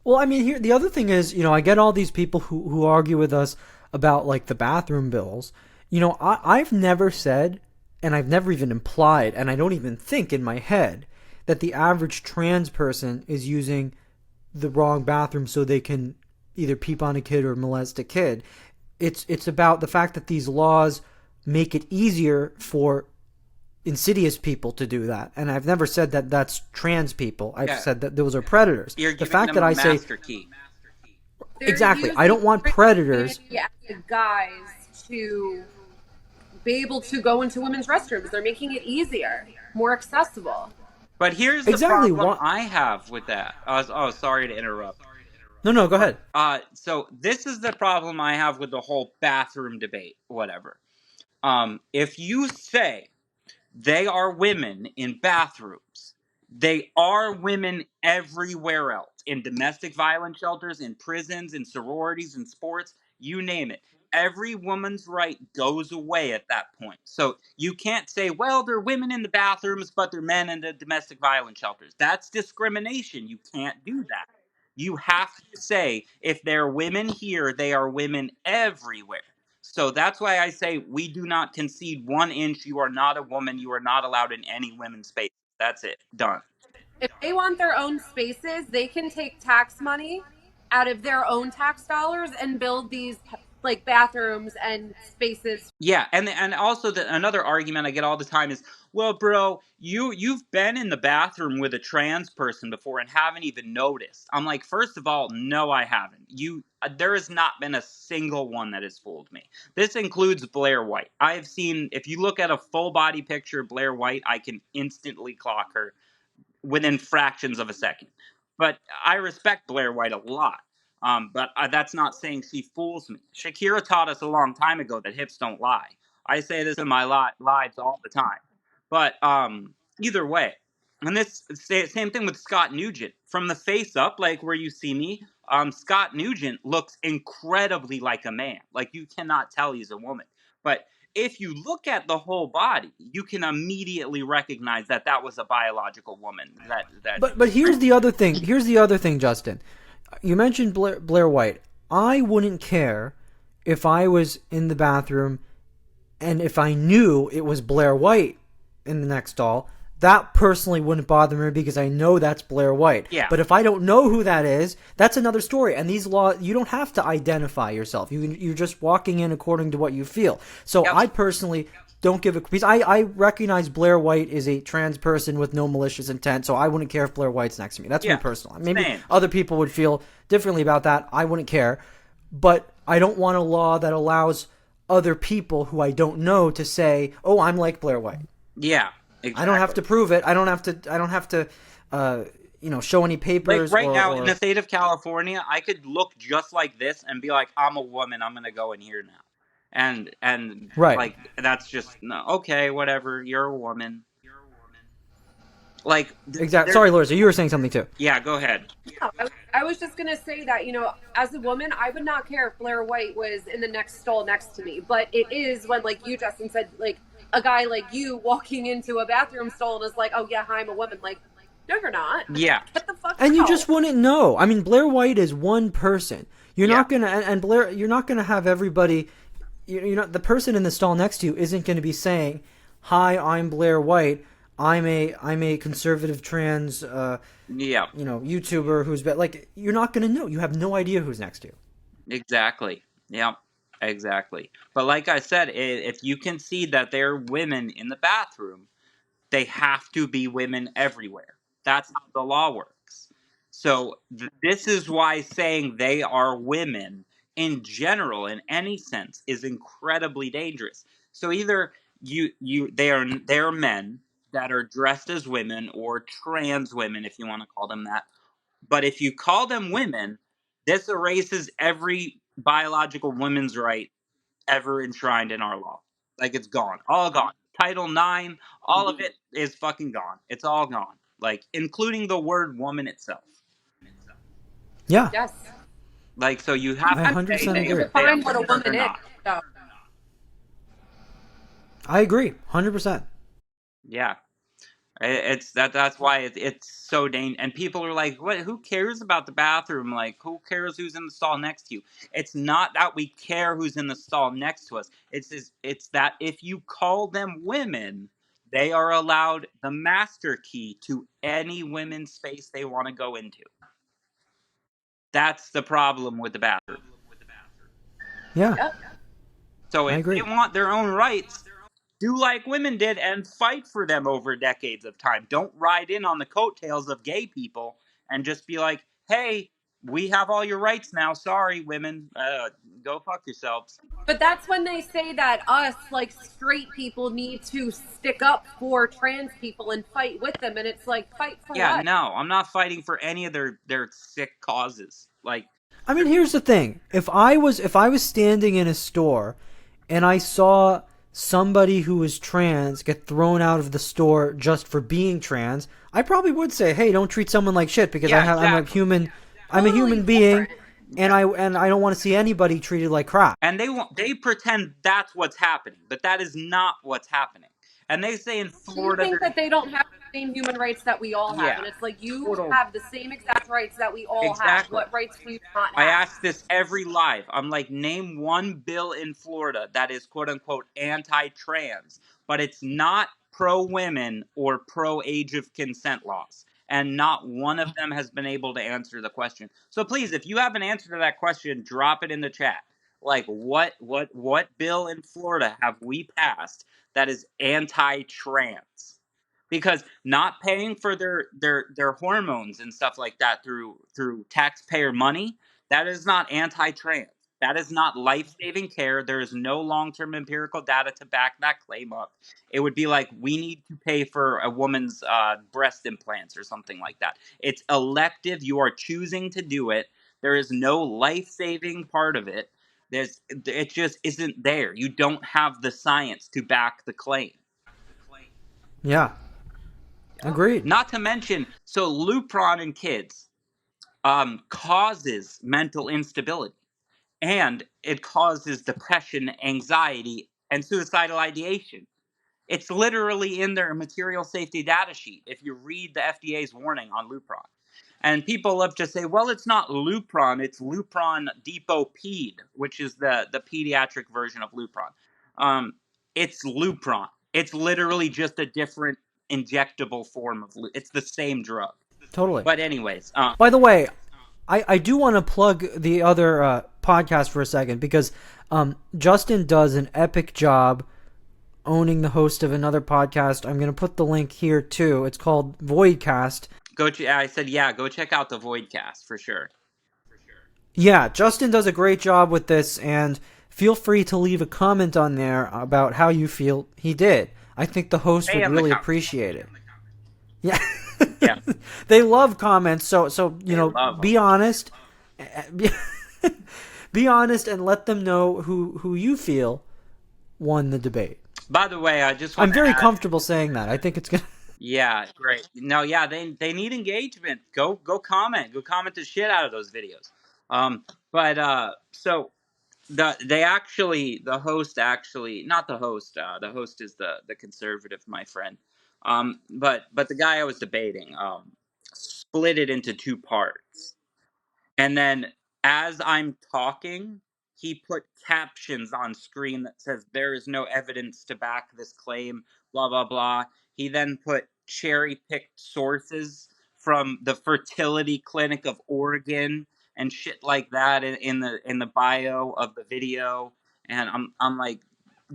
S1: Well, I mean, here the other thing is, I get all these people who argue with us about like the bathroom bills. I've never said, and I've never even implied, and I don't even think in my head that the average trans person is using the wrong bathroom so they can either peep on a kid or molest a kid. It's about the fact that these laws make it easier for insidious people to do that, and I've never said that that's trans people. I've said that those are predators.
S2: You're
S1: The
S2: giving
S1: fact
S2: them
S1: that
S2: a
S1: I say
S2: master key.
S1: exactly, I don't want predators.
S3: Yeah, guys to be able to go into women's restrooms. They're making it easier, more accessible.
S2: But here's the
S1: Exactly
S2: problem
S1: what
S2: I have with that. Sorry to interrupt.
S1: No, go ahead.
S2: So this is the problem I have with the whole bathroom debate, whatever. If you say they are women in bathrooms, they are women everywhere else, in domestic violence shelters, in prisons, in sororities, in sports, you name it. Every woman's right goes away at that point. So you can't say, well, they're women in the bathrooms, but they're men in the domestic violence shelters. That's discrimination. You can't do that. You have to say, if they're women here, they are women everywhere. So that's why I say we do not concede 1 inch. You are not a woman. You are not allowed in any women's space. That's it. Done.
S3: If they want their own spaces, they can take tax money out of their own tax dollars and build these like bathrooms and spaces.
S2: Yeah, and also another argument I get all the time is, well, bro, you've been in the bathroom with a trans person before and haven't even noticed. I'm like, first of all, no, I haven't. There has not been a single one that has fooled me. This includes Blair White. I have seen, if you look at a full body picture of Blair White, I can instantly clock her within fractions of a second. But I respect Blair White a lot. But that's not saying she fools me. Shakira taught us a long time ago that hips don't lie. I say this in my lives all the time. But either way, and this same thing with Scott Nugent. From the face up, like where you see me, Scott Nugent looks incredibly like a man. Like you cannot tell he's a woman. But if you look at the whole body, you can immediately recognize that that was a biological woman.
S1: But here's the other thing. Here's the other thing, Justin. You mentioned Blair White. I wouldn't care if I was in the bathroom and if I knew it was Blair White in the next stall. That personally wouldn't bother me because I know that's Blair White.
S2: Yeah.
S1: But if I don't know who that is, that's another story. And these laws, you don't have to identify yourself. You're just walking in according to what you feel. So
S2: Yep.
S1: I personally don't give a... Because I recognize Blair White is a trans person with no malicious intent, so I wouldn't care if Blair White's next to me. That's me personally. Maybe
S2: Same.
S1: other people would feel differently about that. I wouldn't care. But I don't want a law that allows other people who I don't know to say, oh, I'm like Blair White.
S2: Yeah. Exactly.
S1: I don't have to prove it. I don't have to show any papers.
S2: Like right now in the state of California, I could look just like this and be like, I'm a woman. I'm gonna go in here now, and
S1: right.
S2: Like that's just no, okay, whatever. You're a woman. Like
S1: exactly. Sorry, Larissa, you were saying something too.
S2: Yeah, go ahead.
S3: Yeah, I was just gonna say that as a woman, I would not care if Blair White was in the next stall next to me, but it is when, like you, Justin, said, like a guy like you walking into a bathroom stall and is like, oh yeah, hi, I'm a woman. Like, no, you're not.
S2: Yeah.
S3: Get the fuck
S1: and
S3: out.
S1: You just wouldn't know. I mean, Blair White is one person. You're not gonna and Blair. You're not gonna have everybody. The person in the stall next to you isn't going to be saying, "Hi, I'm Blair White. I'm a conservative trans YouTuber who's been like." You're not going to know. You have no idea who's next to you.
S2: Exactly. Yeah. Exactly. But like I said, if you can see that there are women in the bathroom, they have to be women everywhere. That's how the law works. So this is why saying they are women in general, in any sense, is incredibly dangerous. So either they are men that are dressed as women or trans women, if you want to call them that. But if you call them women, this erases every biological woman's right ever enshrined in our law. Like it's gone. All gone. Title IX, all of it is fucking gone. It's all gone. Like including the word woman itself.
S1: Yeah.
S3: Yes.
S2: Like so you have
S1: I 100% agree.
S3: Define what a woman is. So.
S1: I agree. 100%.
S2: Yeah. That's why it's so dangerous. And people are like, "What? Who cares about the bathroom? Like, who cares who's in the stall next to you?" It's not that we care who's in the stall next to us. It's that if you call them women, they are allowed the master key to any women's space they want to go into. That's the problem with the bathroom.
S1: Yeah,
S3: Yep.
S2: So
S1: I
S2: if they
S1: agree.
S2: want their own rights, do like women did and fight for them over decades of time. Don't ride in on the coattails of gay people and just be like, hey, we have all your rights now. Sorry, women. Go fuck yourselves.
S3: But that's when they say that us, like straight people, need to stick up for trans people and fight with them. And it's like, fight for
S2: Yeah,
S3: what?
S2: no, I'm not fighting for any of their sick causes. Like,
S1: I mean, here's the thing. If I was standing in a store and I saw somebody who was trans get thrown out of the store just for being trans, I probably would say, "Hey, don't treat someone like shit," because
S2: yeah,
S1: I'm a
S2: exactly.
S1: human. I'm a
S3: Totally
S1: human being,
S3: different.
S1: and I don't want to see anybody treated like crap.
S2: And they pretend that's what's happening, but that is not what's happening. And they say in
S3: They
S2: Florida,
S3: think that they don't have the same human rights that we all have.
S2: yeah,
S3: And it's like, you
S2: total.
S3: have the same exact rights that we all have.
S2: Exactly.
S3: What rights do you not
S2: I
S3: have?
S2: ask this every live. I'm like, name one bill in Florida that is quote unquote anti-trans, but it's not pro-women or pro-age of consent laws. And not one of them has been able to answer the question. So please, if you have an answer to that question, drop it in the chat. Like, what bill in Florida have we passed that is anti-trans? Because not paying for their hormones and stuff like that through taxpayer money, that is not anti-trans. That is not life-saving care. There is no long-term empirical data to back that claim up. It would be like, we need to pay for a woman's breast implants or something like that. It's elective. You are choosing to do it. There is no life-saving part of it. It just isn't there. You don't have the science to back the claim.
S1: Yeah, agreed.
S2: Not to mention, so Lupron in kids causes mental instability, and it causes depression, anxiety, and suicidal ideation. It's literally in their material safety data sheet if you read the FDA's warning on Lupron. And people love to say, well, it's not Lupron, it's Lupron Depot Ped, which is the pediatric version of Lupron. It's Lupron. It's literally just a different injectable form of it's the same drug.
S1: Totally.
S2: But anyways,
S1: By the way, I do want to plug the other podcast for a second because Justin does an epic job owning the host of another podcast. I'm going to put the link here too. It's called Voidcast.
S2: I said, yeah, go check out the Voidcast for sure.
S1: Yeah, Justin does a great job with this, and feel free to leave a comment on there about how you feel he did. I think the host
S2: Stay
S1: would
S2: in the
S1: really
S2: comments.
S1: appreciate it. Yeah.
S2: Yeah.
S1: They love comments, so
S2: They love
S1: be
S2: them.
S1: honest. Be honest and let them know who you feel won the debate.
S2: By the way, I just want
S1: I'm
S2: to
S1: very
S2: add,
S1: comfortable saying that. I think it's gonna.
S2: yeah, great. No, yeah, they need engagement. Go comment. Go comment the shit out of those videos. But so the host actually, not the host. The host is the conservative, my friend. But the guy I was debating split it into two parts. And then as I'm talking, he put captions on screen that says there is no evidence to back this claim, blah blah blah. He then put cherry-picked sources from the fertility clinic of Oregon and shit like that in the bio of the video. And I'm like,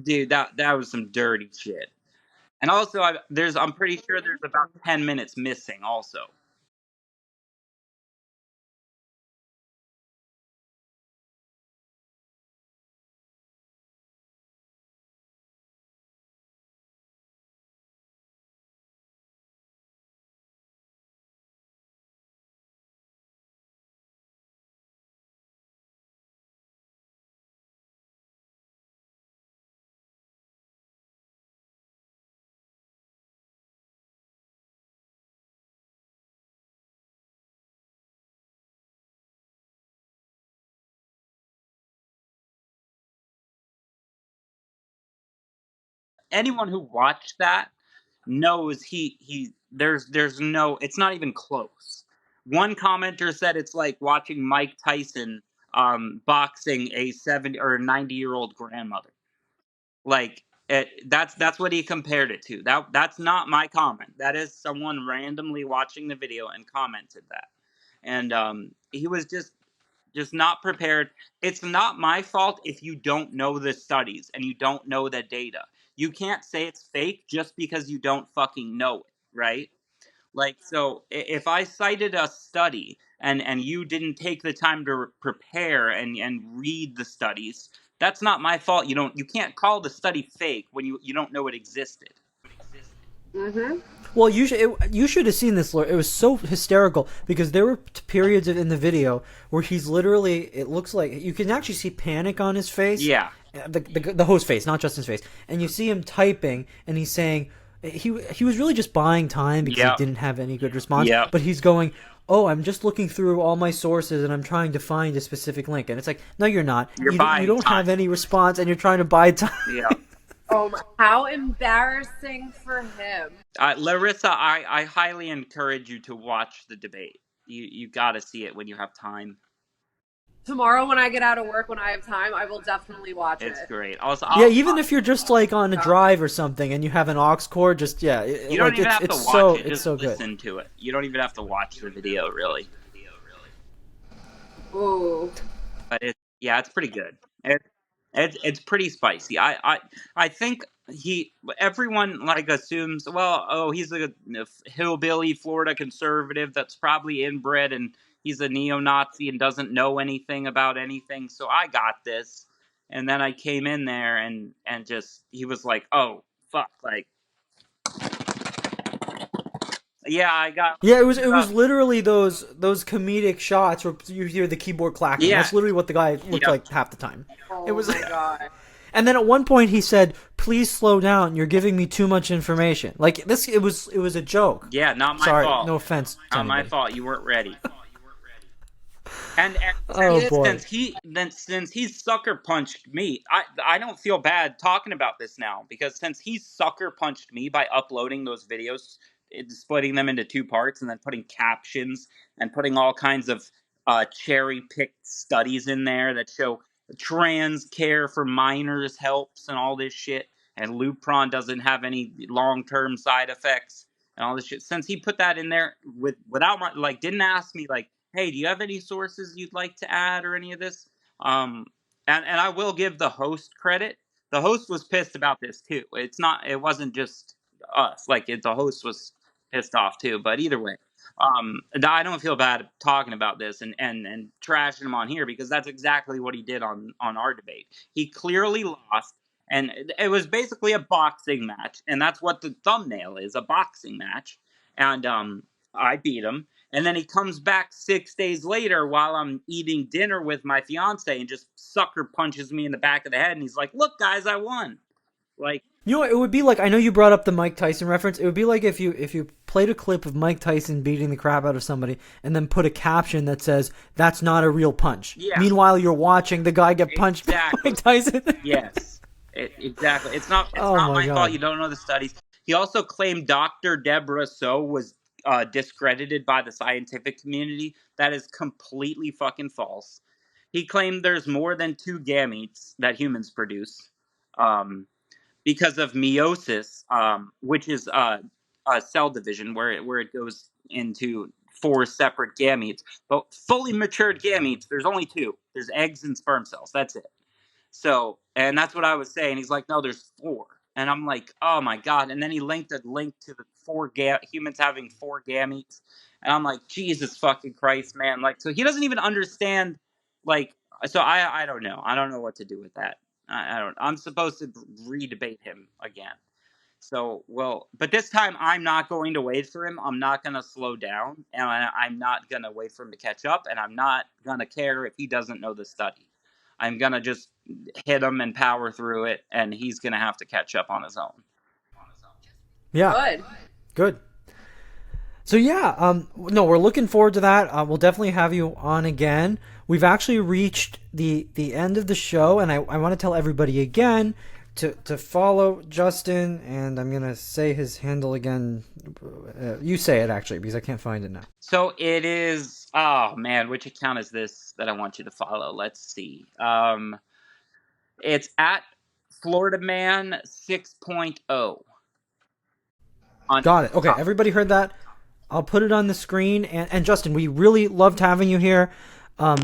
S2: dude, that was some dirty shit. And also I'm pretty sure there's about 10 minutes missing also. Anyone who watched that knows there's no, it's not even close. One commenter said it's like watching Mike Tyson boxing a 70 or 90-year-old grandmother. Like that's what he compared it to. That's not my comment. That is someone randomly watching the video and commented that. And he was just not prepared. It's not my fault if you don't know the studies and you don't know the data. You can't say it's fake just because you don't fucking know it, right? Like, so if I cited a study and you didn't take the time to prepare and read the studies, that's not my fault. You can't call the study fake when you don't know it existed.
S3: Mm-hmm.
S1: Well, you should have seen this, Laura. It was so hysterical because there were periods in the video where he's literally, it looks like you can actually see panic on his face.
S2: Yeah.
S1: The host face, not Justin's face. And you see him typing and he's saying he was really just buying time because he didn't have any good response.
S2: Yeah.
S1: But he's going, "Oh, I'm just looking through all my sources and I'm trying to find a specific link." And it's like, "No, you're not.
S2: You
S1: don't
S2: time.
S1: have any response and you're trying to buy time."
S2: Yeah.
S3: Oh, how embarrassing for him.
S2: Larissa, I highly encourage you to watch the debate. You got to see it when you have time.
S3: Tomorrow when I get out of work, when I have time, I will definitely watch it.
S2: It's great. Also,
S1: even if you're just like on a drive or something and you have an aux cord, just
S2: you don't even have to watch it. Just listen to it. You don't even have to watch the video, really.
S3: Ooh.
S2: But it's pretty good. It's pretty spicy. I think everyone like assumes, well, oh, he's a hillbilly Florida conservative that's probably inbred and he's a neo-Nazi and doesn't know anything about anything, so I got this. And then I came in there and just, he was like, oh, fuck, like, yeah, I got...
S1: Yeah, it was literally those comedic shots where you hear the keyboard clacking.
S2: Yeah.
S1: That's literally what the guy looked like half the time.
S3: Oh
S1: It was
S3: my god.
S1: And then at one point he said, "Please slow down. You're giving me too much information." Like this, it was a joke.
S2: Yeah, not my
S1: Sorry,
S2: fault.
S1: no offense.
S2: Not my fault. You weren't ready. And since he's sucker punched me, I don't feel bad talking about this now, because since he sucker punched me by uploading those videos, splitting them into two parts and then putting captions and putting all kinds of cherry picked studies in there that show trans care for minors helps and all this shit, and Lupron doesn't have any long-term side effects and all this shit. Since he put that in there without my, like, didn't ask me like, hey, do you have any sources you'd like to add or any of this? And I will give the host credit. The host was pissed about this too. It wasn't just us. Like, the host was pissed off too. But either way, I don't feel bad talking about this and trashing him on here, because that's exactly what he did on our debate. He clearly lost, and it was basically a boxing match, and that's what the thumbnail is, a boxing match. And I beat him, and then he comes back 6 days later while I'm eating dinner with my fiance and just sucker punches me in the back of the head, and he's like, "Look, guys, I won." Like,
S1: You know, it would be like, I know you brought up the Mike Tyson reference. It would be like if you played a clip of Mike Tyson beating the crap out of somebody and then put a caption that says, "That's not a real punch."
S2: Yeah.
S1: Meanwhile, you're watching the guy get punched by Mike Tyson.
S2: Yes, exactly. It's not
S1: Oh
S2: not
S1: my
S2: my
S1: God.
S2: fault you don't know the studies. He also claimed Dr. Deborah So was discredited by the scientific community. That is completely fucking false. He claimed there's more than 2 gametes that humans produce. Because of meiosis, which is a cell division where it goes into 4 separate gametes. But fully matured gametes, there's only 2. There's eggs and sperm cells. That's it. So, and that's what I was saying. He's like, "No, there's 4." And I'm like, "Oh my God." And then he linked a link to the 4 humans having 4 gametes. And I'm like, Jesus fucking Christ, man. Like, so he doesn't even understand, like, so I don't know. I don't know what to do with that. I'm supposed to re-debate him again. So, well, but this time I'm not going to wait for him. I'm not going to slow down, and I'm not going to wait for him to catch up, and I'm not going to care if he doesn't know the study. I'm going to just hit him and power through it, and he's going to have to catch up on his own.
S1: Yeah. Good. So yeah, no, we're looking forward to that. We'll definitely have you on again. We've actually reached the end of the show, and I want to tell everybody again to follow Justin, and I'm gonna say his handle again. You say it actually, because I can't find it now.
S2: So it is. Oh man, which account is this that I want you to follow? Let's see. It's at Florida Man 6.0.
S1: Got it. Okay, everybody heard that. I'll put it on the screen. And Justin, we really loved having you here.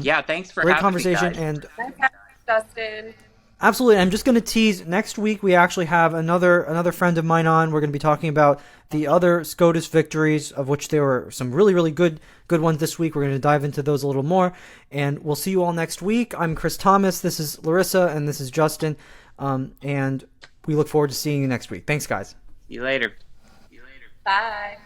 S2: Yeah, thanks for
S1: great
S2: having
S1: conversation.
S2: me, guys.
S1: And
S3: Thanks, Justin.
S1: absolutely. I'm just going to tease next week. We actually have another friend of mine on. We're going to be talking about the other SCOTUS victories, of which there were some really, really good ones this week. We're going to dive into those a little more. And we'll see you all next week. I'm Chris Thomas. This is Larissa. And this is Justin. And we look forward to seeing you next week. Thanks, guys.
S2: See you later.
S3: Bye.